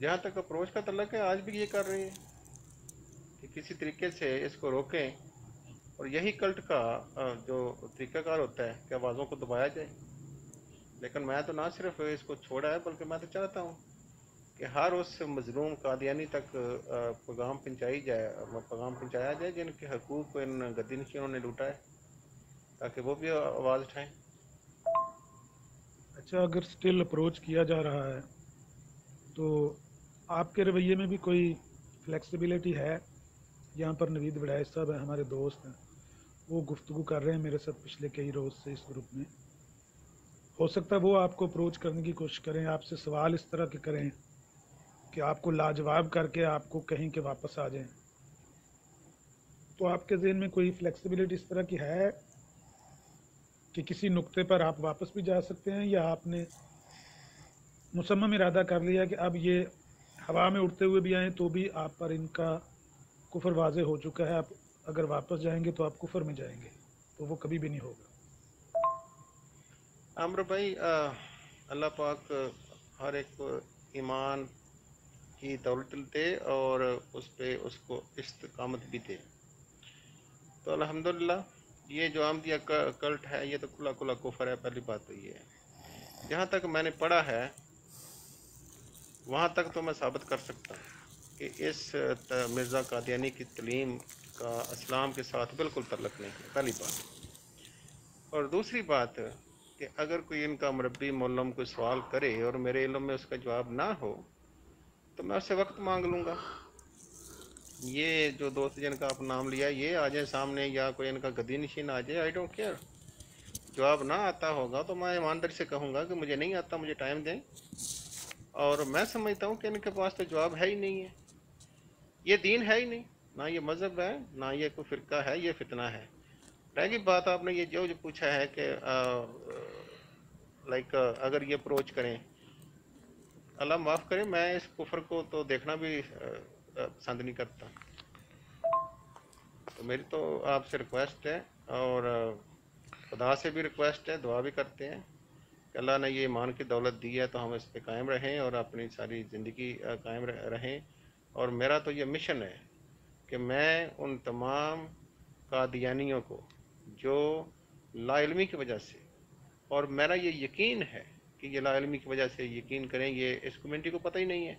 جہاں تک اپروچ کا تعلق ہے، آج بھی یہ کر رہے ہیں کہ کسی طریقے سے اس کو روکیں، اور یہی کلٹ کا جو طریقہ کار ہوتا ہے کہ آوازوں کو دبایا جائے۔ لیکن میں تو نہ صرف اس کو چھوڑا ہے، بلکہ میں تو چاہتا ہوں کہ ہر اس مظلوم قادیانی تک پیغام پہنچایا جائے جن کے حقوق کو ان گدی نشینوں نے لوٹا ہے، تاکہ وہ بھی آواز اٹھائیں۔ اچھا، اگر سٹل اپروچ کیا جا رہا ہے تو آپ کے رویے میں بھی کوئی فلیکسیبلٹی ہے؟ یہاں پر نوید وڑائچ صاحب ہیں، ہمارے دوست ہیں، وہ گفتگو کر رہے ہیں میرے ساتھ پچھلے کئی روز سے اس گروپ میں۔ ہو سکتا ہے وہ آپ کو اپروچ کرنے کی کوشش کریں، آپ سے سوال اس طرح کے کریں کہ آپ کو لاجواب کر کے آپ کو کہیں کہ واپس آ جائیں۔ تو آپ کے ذہن میں کوئی فلیکسیبلٹی اس طرح کی ہے کہ کسی نقطے پر آپ واپس بھی جا سکتے ہیں، یا آپ نے مصمم ارادہ کر لیا کہ اب یہ ہوا میں اڑتے ہوئے بھی آئیں تو بھی آپ پر ان کا کفر واضح ہو چکا ہے، آپ اگر واپس جائیں گے تو آپ کفر میں جائیں گے، تو وہ کبھی بھی نہیں ہوگا؟ عمرو بھائی، اللہ پاک ہر ایک کو ایمان کی دولت دے اور اس پہ اس کو استقامت بھی دے۔ تو الحمدللہ یہ جو احمدیہ کلٹ ہے، یہ تو کھلا کھلا کفر ہے، پہلی بات تو یہ ہے۔ جہاں تک میں نے پڑھا ہے وہاں تک تو میں ثابت کر سکتا ہوں کہ اس مرزا قادیانی کی تعلیم کا اسلام کے ساتھ بالکل تعلق نہیں ہے، پہلی بات۔ اور دوسری بات کہ اگر کوئی ان کا مربی معلم کوئی سوال کرے اور میرے علم میں اس کا جواب نہ ہو، تو میں اس سے وقت مانگ لوں گا۔ یہ جو دوست جن کا آپ نام لیا، یہ آ جائیں سامنے، یا کوئی ان کا گدی نشین آ جائے، آئی ڈونٹ کیئر۔ جواب نہ آتا ہوگا تو میں ایمانداری سے کہوں گا کہ مجھے نہیں آتا، مجھے ٹائم دیں۔ اور میں سمجھتا ہوں کہ ان کے پاس تو جواب ہے ہی نہیں ہے، یہ دین ہے ہی نہیں، نہ یہ مذہب ہے، نہ یہ کوئی فرقہ ہے، یہ فتنہ ہے۔ رہ گئی بات، آپ نے یہ جو پوچھا ہے کہ لائک اگر یہ اپروچ کریں، اللہ معاف کرے، میں اس کفر کو تو دیکھنا بھی پسند نہیں کرتا۔ تو میری تو آپ سے ریکویسٹ ہے، اور خدا سے بھی ریکویسٹ ہے، دعا بھی کرتے ہیں کہ اللہ نے یہ ایمان کی دولت دی ہے تو ہم اس پہ قائم رہیں اور اپنی ساری زندگی قائم رہیں۔ اور میرا تو یہ مشن ہے کہ میں ان تمام قادیانیوں کو جو لا علمی کی وجہ سے، اور میرا یہ یقین ہے کہ یہ لا علمی کی وجہ سے یقین کریں، یہ اس کمیونٹی کو پتہ ہی نہیں ہے،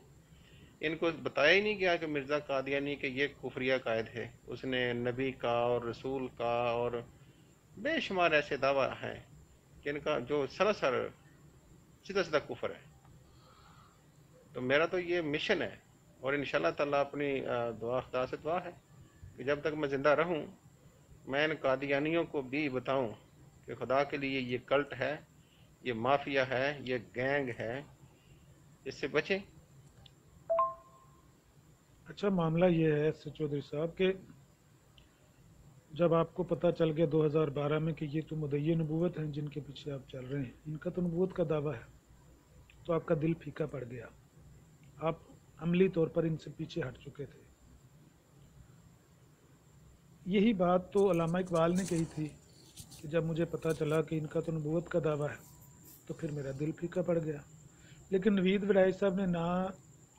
ان کو بتایا ہی نہیں گیا کہ مرزا قادیانی کہ یہ کفریہ قائد ہے، اس نے نبی کا اور رسول کا اور بے شمار ایسے دعویٰ ہیں جن کا جو سراسر سیدھا سیدھا کفر ہے۔ تو میرا تو یہ مشن ہے، اور انشاءاللہ تعالیٰ اپنی دعا، خدا سے دعا ہے کہ جب تک میں زندہ رہوں میں ان قادیانیوں کو بھی بتاؤں کہ خدا کے لیے یہ کلٹ ہے، یہ مافیا ہے، یہ گینگ ہے، اس سے بچیں۔ اچھا، معاملہ یہ ہے ایس چودھری صاحب کہ جب آپ کو پتہ چل گیا 2012 میں کہ یہ تو مدعی نبوت ہیں جن کے پیچھے آپ چل رہے ہیں، ان کا تو نبوت کا دعویٰ ہے، تو آپ کا دل پھیکا پڑ گیا، آپ عملی طور پر ان سے پیچھے ہٹ چکے تھے۔ یہی بات تو علامہ اقبال نے کہی تھی کہ جب مجھے پتہ چلا کہ ان کا تو نبوت کا دعویٰ ہے تو پھر میرا دل پھیکا پڑ گیا۔ لیکن نوید وڑائچ صاحب نے نہ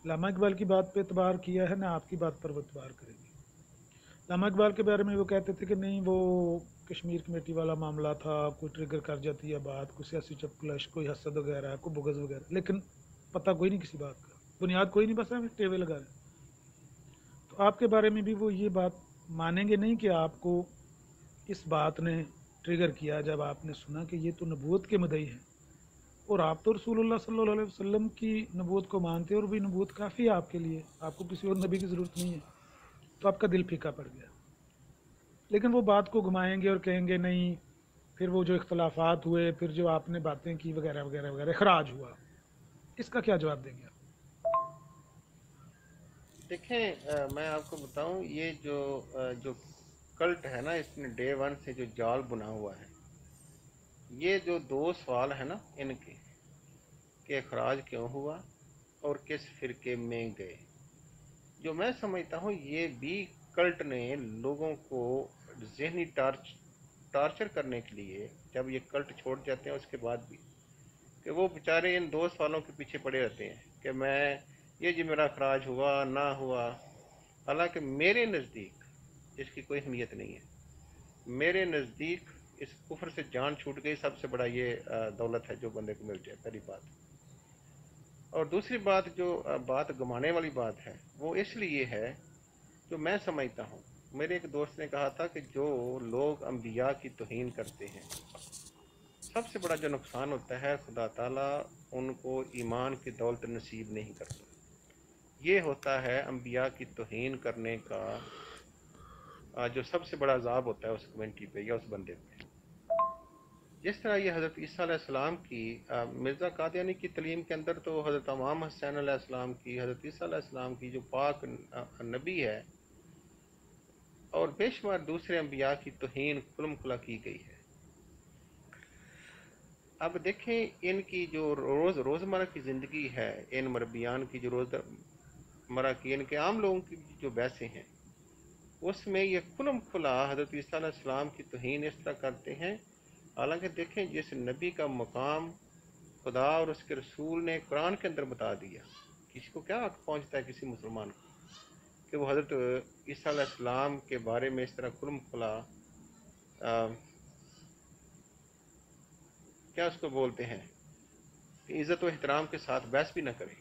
علامہ اقبال کی بات پہ اعتبار کیا ہے، نہ آپ کی بات پر وہ اعتبار کریں گے۔ علامہ اقبال کے بارے میں وہ کہتے تھے کہ نہیں، وہ کشمیر کمیٹی والا معاملہ تھا، کوئی ٹریگر کر جاتی ہے بات، کوئی سیاسی چپکلش، کوئی حسد وغیرہ، کوئی بغض وغیرہ، لیکن پتہ کوئی نہیں کسی بات کا، بنیاد کوئی نہیں، بس ہم ٹیوے لگا رہے ہیں۔ تو آپ کے بارے میں بھی وہ یہ بات مانیں گے نہیں کہ آپ کو اس بات نے ٹریگر کیا جب آپ نے سنا کہ یہ تو نبوت کے مدعی ہیں، اور آپ تو رسول اللہ صلی اللہ علیہ وسلم کی نبوت کو مانتے ہیں، اور بھی نبوت کافی ہے آپ کے لیے، آپ کو کسی اور نبی کی ضرورت نہیں ہے، تو آپ کا دل پھیکا پڑ گیا۔ لیکن وہ بات کو گھمائیں گے اور کہیں گے نہیں، پھر وہ جو اختلافات ہوئے، پھر جو آپ نے باتیں کی وغیرہ وغیرہ وغیرہ، اخراج ہوا، اس کا کیا جواب دیں گے آپ؟ دیکھیں، میں آپ کو بتاؤں، یہ جو کلٹ ہے نا، اس نے ڈے ون سے جو جال بنا ہوا ہے، یہ جو دو سوال ہے نا ان کے کہ اخراج کیوں ہوا اور کس فرقے میں گئے، जो मैं समझता हूँ ये भी कल्ट ने लोगों को जहनी टार्चर करने के लिए, जब ये कल्ट छोड़ जाते हैं उसके बाद भी, कि वो बेचारे इन दोस्त वालों के पीछे पड़े रहते हैं कि मैं ये जी मेरा खराज हुआ ना हुआ। हालांकि मेरे नज़दीक इसकी कोई अहमियत नहीं है। मेरे नज़दीक इस कुफर से जान छूट गई सबसे बड़ा ये दौलत है जो बंदे को मिल जाए, पहली बात। और दूसरी बात, जो बात गमाने वाली बात है, वो इसलिए है, जो मैं समझता हूँ, मेरे एक दोस्त ने कहा था कि जो लोग अंबिया की तौहीन करते हैं, सबसे बड़ा जो नुकसान होता है, खुदा ताला उनको ईमान की दौलत नसीब नहीं करता। ये होता है अंबिया की तौहीन करने का जो सबसे बड़ा अजाब होता है उस कम्युनिटी पे या उस बंदे पे। जिस तरह ये हज़रत ईसा अलैहिस्सलाम की मिर्ज़ा कादियानी की तलीम के अंदर तो हज़रत इमाम हुसैन अलैहिस्सलाम की, हज़रत ईसा अलैहिस्सलाम की जो पाक नबी है, और बेशुमार दूसरे अंबिया की तौहीन खुल्म खुला की गई है। अब देखें इनकी जो रोज़मर्रा की ज़िंदगी है, इन मरबियान की जो रोज़मर्रा की, इनके आम लोगों की जो बहसें हैं, उसमें ये खुल्म खुला हज़रत ईसा अलैहिस्सलाम की तौहीन इस तरह करते हैं। हालांकि देखें जिस नबी का मकाम खुदा और उसके रसूल ने कुरान के अंदर बता दिया, किसी को क्या हक पहुंचता है किसी मुसलमान को कि वो हज़रत ईसा अलैहिस्सलाम के बारे में इस तरह खुल्म खुला क्या उसको बोलते हैं कि इज़्ज़त व एहतराम के साथ बहस भी ना करें।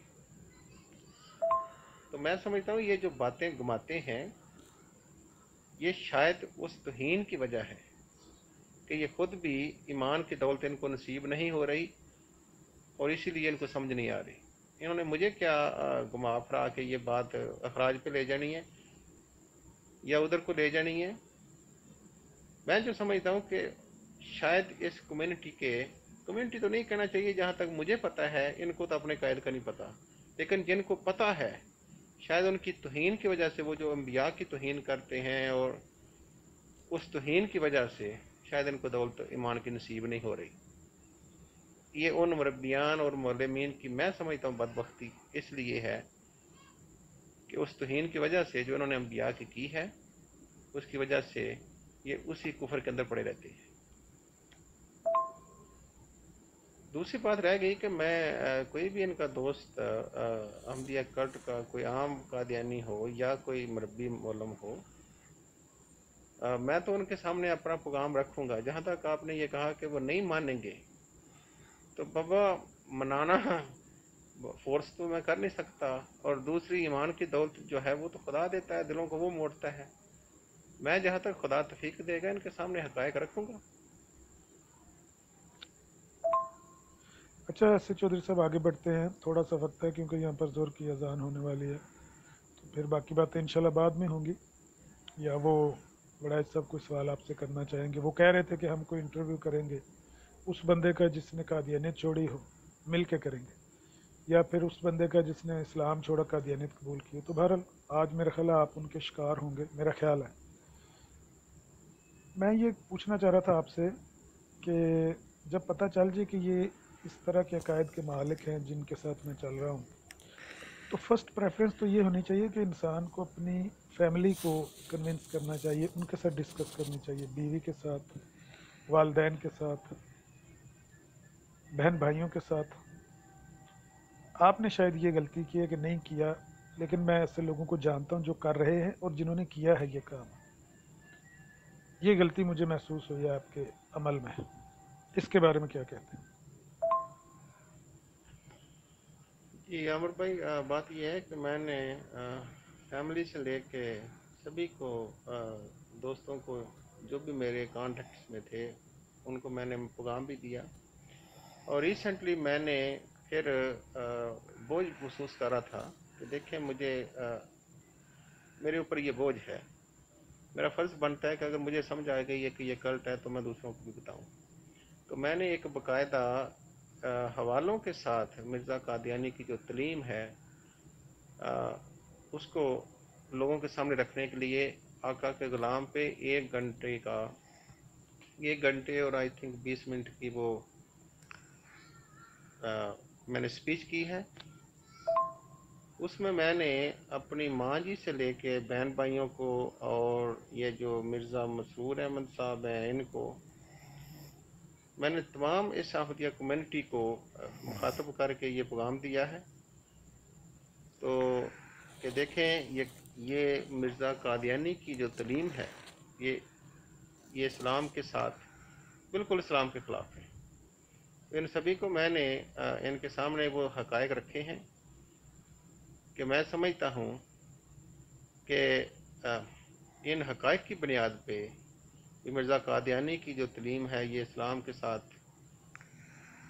तो मैं समझता हूँ ये जो बातें घुमाते हैं, ये शायद उस तौहीन की वजह है कि ये खुद भी ईमान की दौलत इनको नसीब नहीं हो रही और इसीलिए इनको समझ नहीं आ रही। इन्होंने मुझे क्या घुमा फिरा के ये बात अखराज पे ले जानी है या उधर को ले जानी है। मैं जो समझता हूँ कि शायद इस कम्युनिटी तो नहीं कहना चाहिए, जहाँ तक मुझे पता है इनको तो अपने कायद का नहीं पता, लेकिन जिनको पता है शायद उनकी तौहीन की वजह से, वो जो अंबिया की तौहीन करते हैं, और उस तौहीन की वजह से शायद इनको दौलत ईमान की नसीब नहीं हो रही। ये उन मुरब्बियान और मुअल्लिमीन की मैं समझता हूँ बदबख्ती इसलिए है कि उस तौहीन की वजह से जो इन्होंने अंबिया की है, उसकी वजह से ये उसी कुफर के अंदर पड़े रहते हैं। दूसरी बात रह गई कि मैं कोई भी इनका दोस्त अहमदिया कल्ट का कोई आम कादियानी हो या कोई मरबी मौलम हो, मैं तो उनके सामने अपना पैगाम रखूँगा। जहाँ तक आपने ये कहा कि वो नहीं मानेंगे, तो बाबा मनाना फोर्स तो मैं कर नहीं सकता, और दूसरी ईमान की दौलत जो है वो तो खुदा देता है, दिलों को वो मोड़ता है। मैं जहाँ तक खुदा तौफीक देगा इनके सामने हक़ाइक़ रखूँगा। अच्छा, ऐसे चौधरी साहब आगे बढ़ते हैं, थोड़ा सा वक्त है क्योंकि यहाँ पर ज़ोर की अजान होने वाली है, तो फिर बाकी बातें इंशाल्लाह बाद में होंगी। या वो वड़ैच साहब कोई सवाल आपसे करना चाहेंगे? वो कह रहे थे कि हम कोई इंटरव्यू करेंगे उस बंदे का जिसने कादियानियत छोड़ी हो, मिल के करेंगे, या फिर उस बंदे का जिसने इस्लाम छोड़ा कादियानियत कबूल की। तो बहरहाल आज मेरा ख्याल है आप उनके शिकार होंगे, मेरा ख्याल है। मैं ये पूछना चाह रहा था आपसे कि जब पता चल जाए कि ये इस तरह के अकायद के मालिक हैं जिनके साथ मैं चल रहा हूँ, तो फर्स्ट प्रेफरेंस तो ये होनी चाहिए कि इंसान को अपनी फैमिली को कन्विंस करना चाहिए, उनके साथ डिस्कस करनी चाहिए, बीवी के साथ, वालदैन के साथ, बहन भाइयों के साथ। आपने शायद ये गलती की है कि नहीं किया, लेकिन मैं ऐसे लोगों को जानता हूँ जो कर रहे हैं और जिन्होंने किया है ये काम। ये गलती मुझे महसूस हुई है आपके अमल में, इसके बारे में क्या कहते हैं? जी अमर भाई, बात यह है कि मैंने फैमिली से लेके सभी को, दोस्तों को, जो भी मेरे कॉन्टेक्ट्स में थे, उनको मैंने पैगाम भी दिया। और रिसेंटली मैंने फिर बोझ महसूस कर रहा था कि देखें मुझे मेरे ऊपर ये बोझ है। मेरा फ़र्ज़ बनता है कि अगर मुझे समझ आ गई है कि ये कल्ट है तो मैं दूसरों को भी बताऊं। तो मैंने एक बाकायदा हवालों के साथ मिर्ज़ा कादियानी की जो तलीम है, उसको लोगों के सामने रखने के लिए आका के ग़ुलाम पे 1 घंटे और आई थिंक 20 मिनट की वो मैंने स्पीच की है। اس میں نے اپنی ماں جی سے لے کے بہن بھائیوں کو اور یہ جو مرزا مسرور احمد صاحب ہیں ان کو میں نے تمام اس احمدیہ کمیونٹی کو مخاطب کر کے یہ پیغام دیا ہے تو کہ دیکھیں یہ مرزا قادیانی کی جو تعلیم ہے یہ اسلام کے ساتھ بالکل اسلام کے خلاف ہے. ان سبھی کو میں نے ان کے سامنے وہ حقائق رکھے ہیں کہ میں سمجھتا ہوں کہ ان حقائق کی بنیاد پہ یہ مرزا قادیانی کی جو تعلیم ہے یہ اسلام کے ساتھ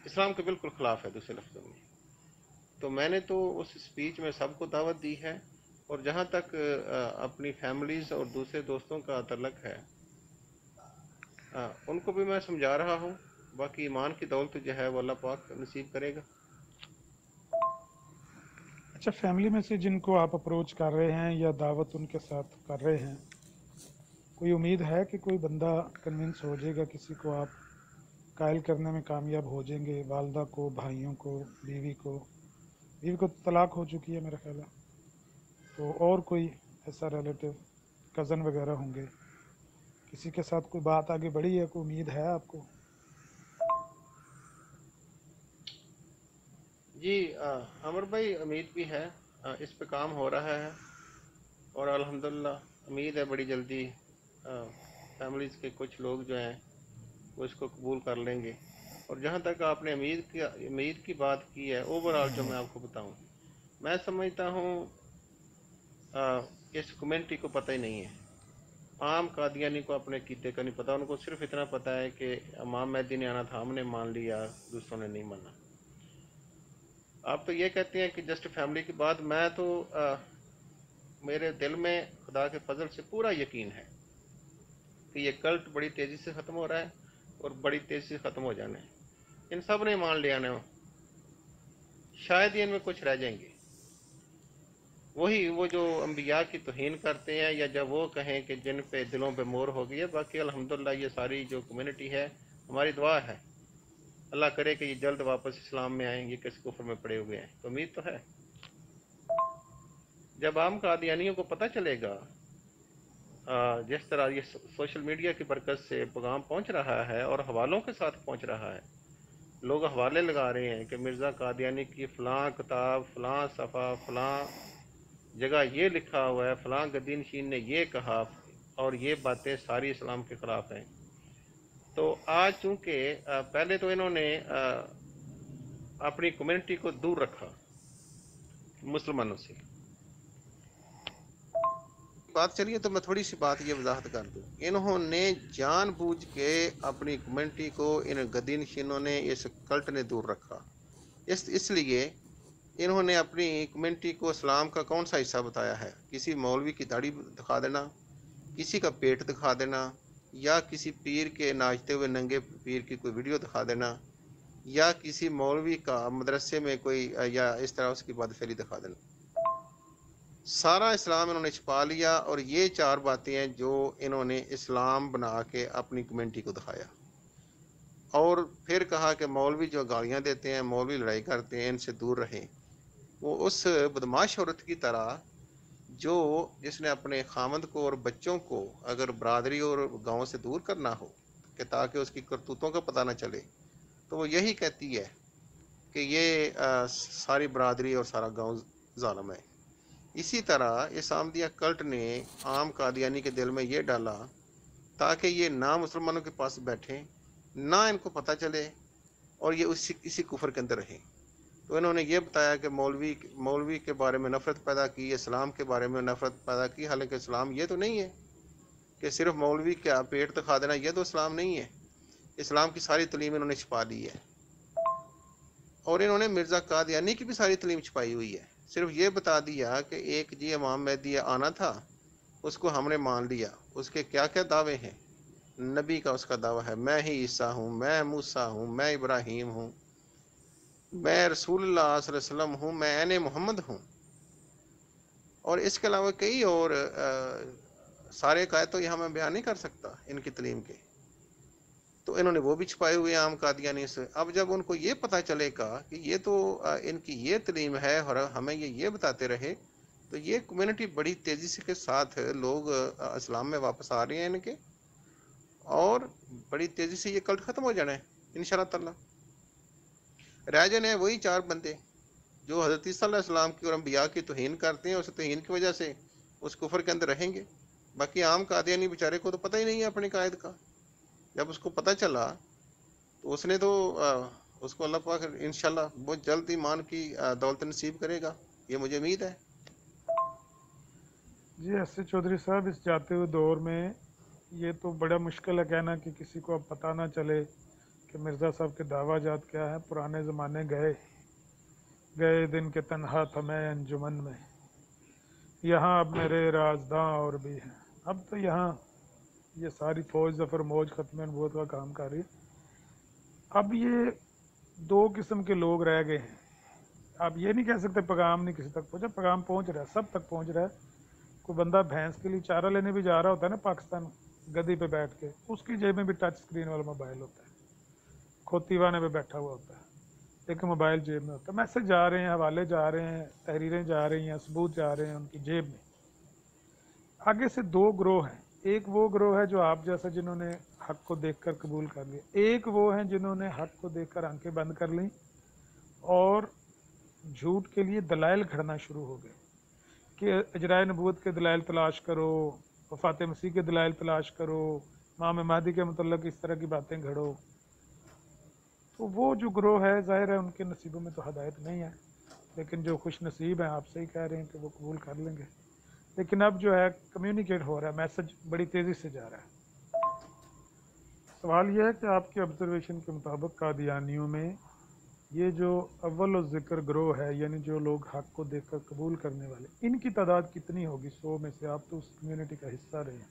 اسلام کے بالکل خلاف ہے. دوسرے لفظوں میں تو میں نے تو اس اسپیچ میں سب کو دعوت دی ہے اور جہاں تک اپنی فیملیز اور دوسرے دوستوں کا تعلق ہے ان کو بھی میں سمجھا رہا ہوں. باقی ایمان کی دولت جو ہے وہ اللہ پاک نصیب کرے گا. اچھا، فیملی میں سے جن کو آپ اپروچ کر رہے ہیں یا دعوت ان کے ساتھ کر رہے ہیں، کوئی امید ہے کہ کوئی بندہ کنونس ہو جائے گا، کسی کو آپ قائل کرنے میں کامیاب ہو جائیں گے؟ والدہ کو، بھائیوں کو، بیوی کو طلاق ہو چکی ہے میرا خیال ہے، تو اور کوئی ایسا ریلیٹو کزن وغیرہ ہوں گے، کسی کے ساتھ کوئی بات آگے بڑھی ہے؟ کوئی امید ہے آپ کو؟ جی عمر بھائی امید بھی ہے، اس پہ کام ہو رہا ہے اور الحمدللہ امید ہے بڑی جلدی فیملیز کے کچھ لوگ جو ہیں وہ اس کو قبول کر لیں گے. اور جہاں تک آپ نے امید کی بات کی ہے، اوورآل جو میں آپ کو بتاؤں میں سمجھتا ہوں اس کمیونٹی کو پتہ ہی نہیں ہے. عام قادیانی کو اپنے عقیدے کا نہیں پتہ، ان کو صرف اتنا پتہ ہے کہ امام مہدی نے آنا تھا، ہم نے مان لیا، دوسروں نے نہیں مانا. آپ تو یہ کہتے ہیں کہ جسٹ فیملی کی بات، میں تو میرے دل میں خدا کے فضل سے پورا یقین ہے کہ یہ کلٹ بڑی تیزی سے ختم ہو رہا ہے اور بڑی تیزی سے ختم ہو جانا ہے. ان سب نے مان لیا نا، شاید ہی ان میں کچھ رہ جائیں گے. وہ جو انبیاء کی توہین کرتے ہیں یا جب وہ کہیں کہ جن پہ دلوں پہ مور ہو گئی ہے. باقی الحمدللہ یہ ساری جو کمیونٹی ہے، ہماری دعا ہے اللہ کرے کہ یہ جلد واپس اسلام میں آئیں گے، کس کفر میں پڑے ہوئے ہیں. تو امید تو ہے جب عام قادیانیوں کو پتہ چلے گا جس طرح یہ سوشل میڈیا کی برکت سے پیغام پہنچ رہا ہے اور حوالوں کے ساتھ پہنچ رہا ہے، لوگ حوالے لگا رہے ہیں کہ مرزا قادیانی کی فلاں کتاب، فلاں صفحہ، فلاں جگہ یہ لکھا ہوا ہے، فلاں گدی نشین نے یہ کہا اور یہ باتیں ساری اسلام کے خلاف ہیں. تو آج چونکہ پہلے تو انہوں نے اپنی کمیونٹی کو دور رکھا مسلمانوں سے. بات چلیے تو میں تھوڑی سی بات یہ وضاحت کر دوں. انہوں نے جان بوجھ کے اپنی کمیونٹی کو ان گدی نشینوں نے، اس کلٹ نے دور رکھا. اس لیے انہوں نے اپنی کمیونٹی کو اسلام کا کون سا حصہ بتایا ہے؟ کسی مولوی کی داڑھی دکھا دینا، کسی کا پیٹ دکھا دینا، یا کسی پیر کے ناچتے ہوئے ننگے پیر کی کوئی ویڈیو دکھا دینا، یا کسی مولوی کا مدرسے میں کوئی یا اس طرح اس کی بدفعلی دکھا دینا. سارا اسلام انہوں نے چھپا لیا اور یہ چار باتیں ہیں جو انہوں نے اسلام بنا کے اپنی کمیونٹی کو دکھایا. اور پھر کہا کہ مولوی جو گالیاں دیتے ہیں، مولوی لڑائی کرتے ہیں، ان سے دور رہیں. وہ اس بدماش عورت کی طرح جس نے اپنے خامند کو اور بچوں کو اگر برادری اور گاؤں سے دور کرنا ہو کہ تاکہ اس کی کرتوتوں کا پتہ نہ چلے، تو وہ یہی کہتی ہے کہ یہ ساری برادری اور سارا گاؤں ظالم ہے. اسی طرح اس احمدیہ کلٹ نے عام قادیانی کے دل میں یہ ڈالا تاکہ یہ نہ مسلمانوں کے پاس بیٹھیں، نہ ان کو پتہ چلے اور یہ اسی کفر کے اندر رہیں. تو انہوں نے یہ بتایا کہ مولوی کے بارے میں نفرت پیدا کی، اسلام کے بارے میں نفرت پیدا کی. حالانکہ اسلام یہ تو نہیں ہے کہ صرف مولوی کا پیٹ دکھا دینا، یہ تو اسلام نہیں ہے. اسلام کی ساری تعلیم انہوں نے چھپا دی ہے اور انہوں نے مرزا قادیانی کی بھی ساری تعلیم چھپائی ہوئی ہے. صرف یہ بتا دیا کہ ایک امام مہدی آنا تھا، اس کو ہم نے مان لیا. اس کے کیا کیا دعوے ہیں؟ نبی کا اس کا دعویٰ ہے، میں ہی عیسیٰ ہوں، میں موسیٰ ہوں، میں ابراہیم ہوں، میں رسول اللہ صلی اللہ علیہ وسلم ہوں، میں عین محمد ہوں. اور اس کے علاوہ کئی اور سارے قائد تو یہاں میں بیان نہیں کر سکتا ان کی تعلیم کے. तो इन्होंने वो भी छुपाए हुए हैं आम कादियानी से। अब जब उनको ये पता चलेगा कि ये तो इनकी ये तलीम है और हमें ये बताते रहे, तो ये कम्युनिटी बड़ी तेजी से के साथ लोग इस्लाम में वापस आ रहे हैं इनके, और बड़ी तेजी से ये कल्ट खत्म हो जाना है इंशाल्लाह ताला। रह जाने वही 4 बंदे जो हजरत ईसा अलैहिस्सलाम की और अंबिया की तौहीन करते हैं, उस तौहीन की वजह से उस कुफर के अंदर रहेंगे। बाकी आम कादियानी बेचारे को तो पता ही नहीं है अपने कायद का। जब उसको पता चला तो उसने तो उसको अल्लाह पाक इंशाल्लाह बहुत जल्द ईमान की दौलत नसीब करेगा, ये मुझे उम्मीद है। जी एस चौधरी साहब, इस जाते हुए दौर में ये तो बड़ा मुश्किल है कहना कि किसी को अब पता ना चले कि मिर्ज़ा साहब के दावा जात क्या है। पुराने ज़माने गए गए दिन के तन्हा थमे अंजुमन में, यहाँ अब मेरे राजदां और भी हैं। अब तो यहाँ ये सारी फौज ज़फ़र मौज ख़त्म नबूवत का काम कर रही है। अब ये 2 किस्म के लोग रह गए हैं। आप ये नहीं कह सकते पैगाम नहीं किसी तक पहुँचा, पैगाम पहुँच रहा है, सब तक पहुँच रहा है। कोई बंदा भैंस के लिए चारा लेने भी जा रहा होता है ना पाकिस्तान, गद्दी पे बैठ के, उसकी जेब में भी टच स्क्रीन वाला मोबाइल होता है, खोतीवाने पे बैठा हुआ होता है, लेकिन मोबाइल जेब में होता है। मैसेज जा रहे हैं, हवाले जा रहे हैं, तहरीरें जा रही हैं, सबूत जा रहे हैं उनकी जेब में। आगे से 2 ग्रोह हैं। एक वो ग्रोह है जो आप जैसा जिन्होंने हक को देखकर कबूल कर लिया, एक वो हैं जिन्होंने हक को देखकर आंखें बंद कर लीं और झूठ के लिए दलाइल खड़ना शुरू हो गए कि इजराए नबूवत के दलाइल तलाश करो, वफ़ात मसीह के दलाइल तलाश करो, इमाम महदी के मतलब इस तरह की बातें घड़ो। तो वो जो ग्रोह है, ज़ाहिर है उनके नसीबों में तो हदायत नहीं है, लेकिन जो खुश नसीब हैं आप सही कह रहे हैं कि वो कबूल कर लेंगे। लेकिन अब जो है कम्युनिकेट हो रहा है, मैसेज बड़ी तेज़ी से जा रहा है। सवाल यह है कि आपके ऑब्जर्वेशन के मुताबिक कादियानियों में ये जो अव्वल और ज़िक्र ग्रोह है, यानी जो लोग हक को देखकर कबूल करने वाले, इनकी तादाद कितनी होगी 100 में से? आप तो उस कम्युनिटी का हिस्सा रहे हैं,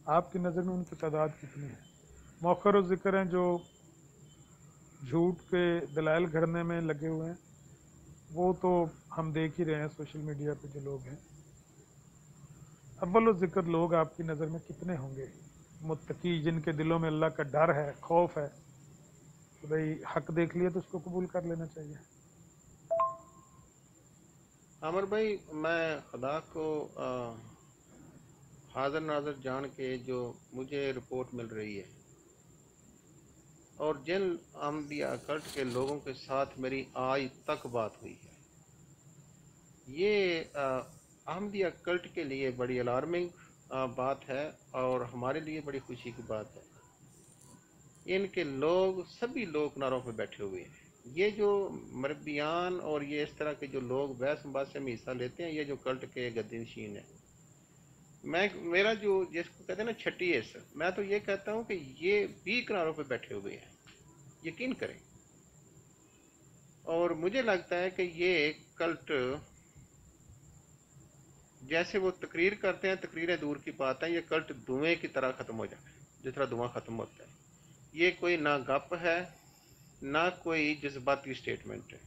आपकी नज़र में उनकी तादाद कितनी है? मौखर और ज़िक्र हैं जो झूठ के दलाइल घड़ने में लगे हुए हैं, वो तो हम देख ही रहे हैं सोशल मीडिया पे जो लोग हैं। अव्वल और ज़िक्र लोग आपकी नज़र में कितने होंगे मुत्तकी, जिनके दिलों में अल्लाह का डर है, खौफ है, तो भाई हक देख लिया तो उसको कबूल कर लेना चाहिए। आमिर भाई, मैं खुदा को हाजिर नाज़र जान के जो मुझे रिपोर्ट मिल रही है और जिन अम्बिया कल्ट के लोगों के साथ मेरी आज तक बात हुई है, ये अहमदिया कल्ट के लिए बड़ी अलार्मिंग बात है और हमारे लिए बड़ी खुशी की बात है। इनके लोग, सभी लोग किनारों पर बैठे हुए हैं। ये जो मरबियान और ये इस तरह के जो लोग बहस मुबासे में हिस्सा लेते हैं, ये जो कल्ट के गद्दीनशीन है, मेरा जो जिसको कहते हैं ना छठी एस, मैं तो ये कहता हूँ कि ये भी किनारों पर बैठे हुए हैं, यकीन करें। और मुझे लगता है कि ये कल्ट जैसे वो तकरीर करते हैं, तकरीरें दूर की बात है, ये कल्ट धुएं की तरह ख़त्म हो जाए, जिस तरह धुआं ख़त्म होता है। ये कोई ना गप है ना कोई जज्बाती स्टेटमेंट है।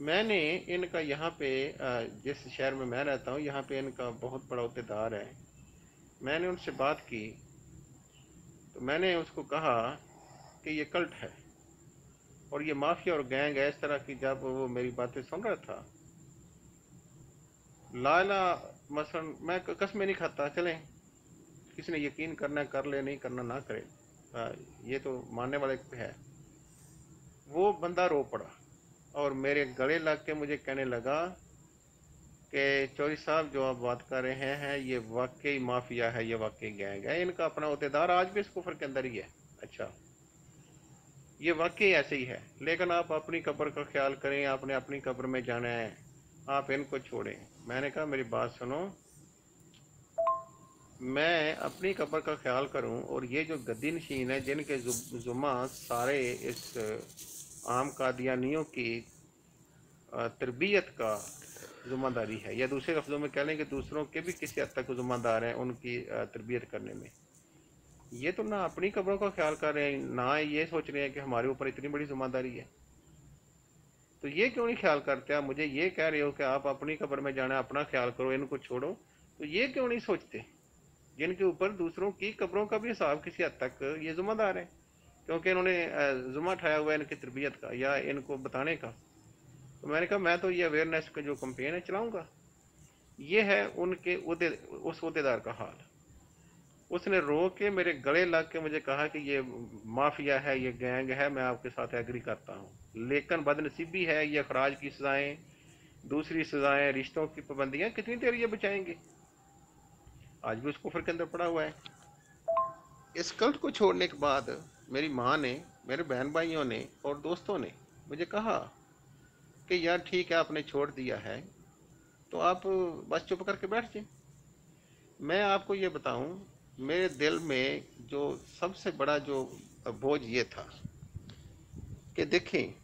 मैंने इनका यहाँ पे जिस शहर में मैं रहता हूँ, यहाँ पे इनका बहुत बड़ा अहदेदार है। मैंने उनसे बात की तो मैंने उसको कहा कि ये कल्ट है और ये माफिया और गैंग है इस तरह की। जब वो मेरी बातें सुन रहा था, लाला मसलन मैं कसमें नहीं खाता, चलें किसी ने यकीन करना कर ले, नहीं करना ना करे, ये तो मानने वाले पे है। वो बंदा रो पड़ा और मेरे गले लग के मुझे कहने लगा कि चौधरी साहब जो आप बात कर रहे हैं ये वाकई माफिया है, ये वाकई गैंग है, इनका अपना अहदेदार आज भी इस कुफर के अंदर ही है। अच्छा, ये वाकई ऐसे ही है, लेकिन आप अपनी कब्र का ख्याल करें, आपने अपनी कब्र में जाना है, आप इनको छोड़ें। मैंने कहा मेरी बात सुनो, मैं अपनी कब्र का ख्याल करूं और ये जो गद्दी नशीन है जिनके जुम्मा सारे इस आम कादियानियों की तरबियत का ज़िम्मेदारी है, या दूसरे लफ्ज़ों में कह लें कि दूसरों के भी किसी हद तक ज़िम्मेदार हैं उनकी तरबियत करने में। ये तो ना अपनी कब्रों का ख्याल कर रहे हैं, ना ये सोच रहे हैं कि हमारे ऊपर इतनी बड़ी ज़िम्मेदारी है। तो ये क्यों नहीं ख्याल करते? आप मुझे ये कह रहे हो कि आप अपनी कब्र में जाना, अपना ख्याल करो, इनको छोड़ो, तो ये क्यों नहीं सोचते? जिनके ऊपर दूसरों की कब्रों का भी हिसाब किसी हद तक ये ज़िम्मेदार है, क्योंकि इन्होंने ज़िम्मा उठाया हुआ है इनकी तरबियत का या इनको बताने का। तो मैंने कहा मैं तो ये अवेयरनेस का जो कंपेन है चलाऊँगा। ये है उनके उस अहदेदार का हाल। उसने रो के मेरे गले लग के मुझे कहा कि ये माफिया है, ये गैंग है, मैं आपके साथ एग्री करता हूँ, लेकिन बदनसीबी है ये अखराज की सजाएं, दूसरी सजाएं, रिश्तों की पाबंदियां कितनी देर ये बचाएंगे। आज भी उसको फिर के अंदर पड़ा हुआ है। इस कल्ट को छोड़ने के बाद मेरी माँ ने, मेरे बहन भाइयों ने और दोस्तों ने मुझे कहा कि यार ठीक है आपने छोड़ दिया है तो आप बस चुप करके बैठ जाए। मैं आपको ये बताऊं, मेरे दिल में जो सबसे बड़ा जो बोझ ये था कि देखें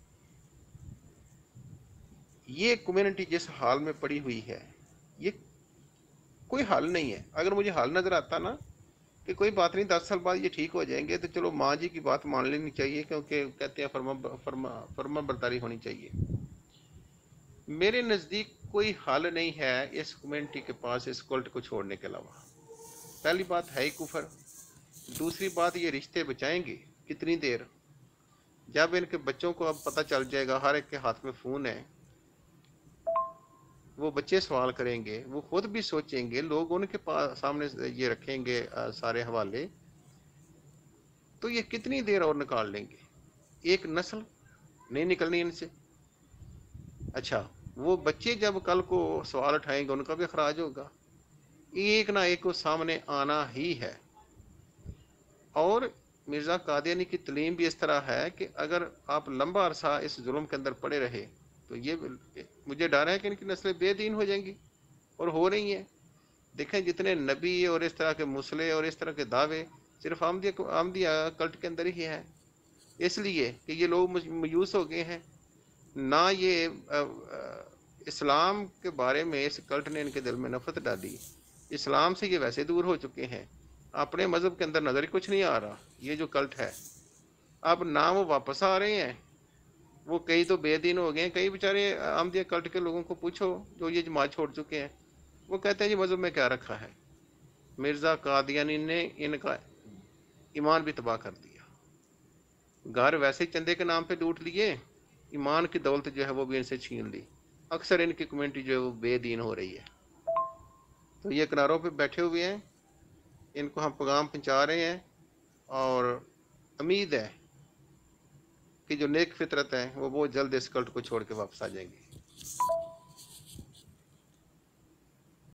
ये कम्युनिटी जिस हाल में पड़ी हुई है ये कोई हल नहीं है। अगर मुझे हल नज़र आता ना कि कोई बात नहीं 10 साल बाद ये ठीक हो जाएंगे तो चलो माँ जी की बात मान लेनी चाहिए, क्योंकि कहते हैं फर्मा बरदारी होनी चाहिए। मेरे नज़दीक कोई हल नहीं है इस कम्युनिटी के पास इस कल्ट को छोड़ने के अलावा। पहली बात है ही कुफर, दूसरी बात ये रिश्ते बचाएंगे कितनी देर। जब इनके बच्चों को अब पता चल जाएगा, हर एक के हाथ में फ़ोन है, वो बच्चे सवाल करेंगे, वो खुद भी सोचेंगे, लोग उनके पास सामने ये रखेंगे सारे हवाले, तो ये कितनी देर और निकाल लेंगे। एक नस्ल नहीं निकलनी इनसे। अच्छा, वो बच्चे जब कल को सवाल उठाएंगे उनका भी अखराज होगा। एक ना एक को सामने आना ही है। और मिर्ज़ा कादियानी की तलीम भी इस तरह है कि अगर आप लंबा अरसा इस जुल्म के अंदर पड़े रहे तो ये मुझे डर है कि इनकी नस्लें बेदीन हो जाएंगी, और हो रही हैं। देखें जितने नबी और इस तरह के मुसले और इस तरह के दावे सिर्फ आमदिया कल्ट के अंदर ही हैं, इसलिए कि ये लोग मायूस हो गए हैं ना। ये इस्लाम के बारे में इस कल्ट ने इनके दिल में नफरत डाली। इस्लाम से ये वैसे दूर हो चुके हैं, अपने मज़हब के अंदर नज़र ही कुछ नहीं आ रहा। ये जो कल्ट है अब ना वो वापस आ रहे हैं, वो कई तो बेदीन हो गए हैं। कई बेचारे आमदिया कल्ट के लोगों को पूछो जो ये जमात छोड़ चुके हैं, वो कहते हैं जी मज़हब में क्या रखा है। मिर्ज़ा कादियानी ने इनका ईमान भी तबाह कर दिया। घर वैसे चंदे के नाम पे लूट लिए, ईमान की दौलत जो है वो भी इनसे छीन ली। अक्सर इनकी कम्युनिटी जो है वो बेदीन हो रही है। तो ये किनारों पे बैठे हुए हैं, इनको हम पैगाम पहुंचा रहे हैं, और उम्मीद है कि जो नेक फितरत है वो बहुत जल्द इस कल्ट को छोड़ के वापस आ जाएंगी।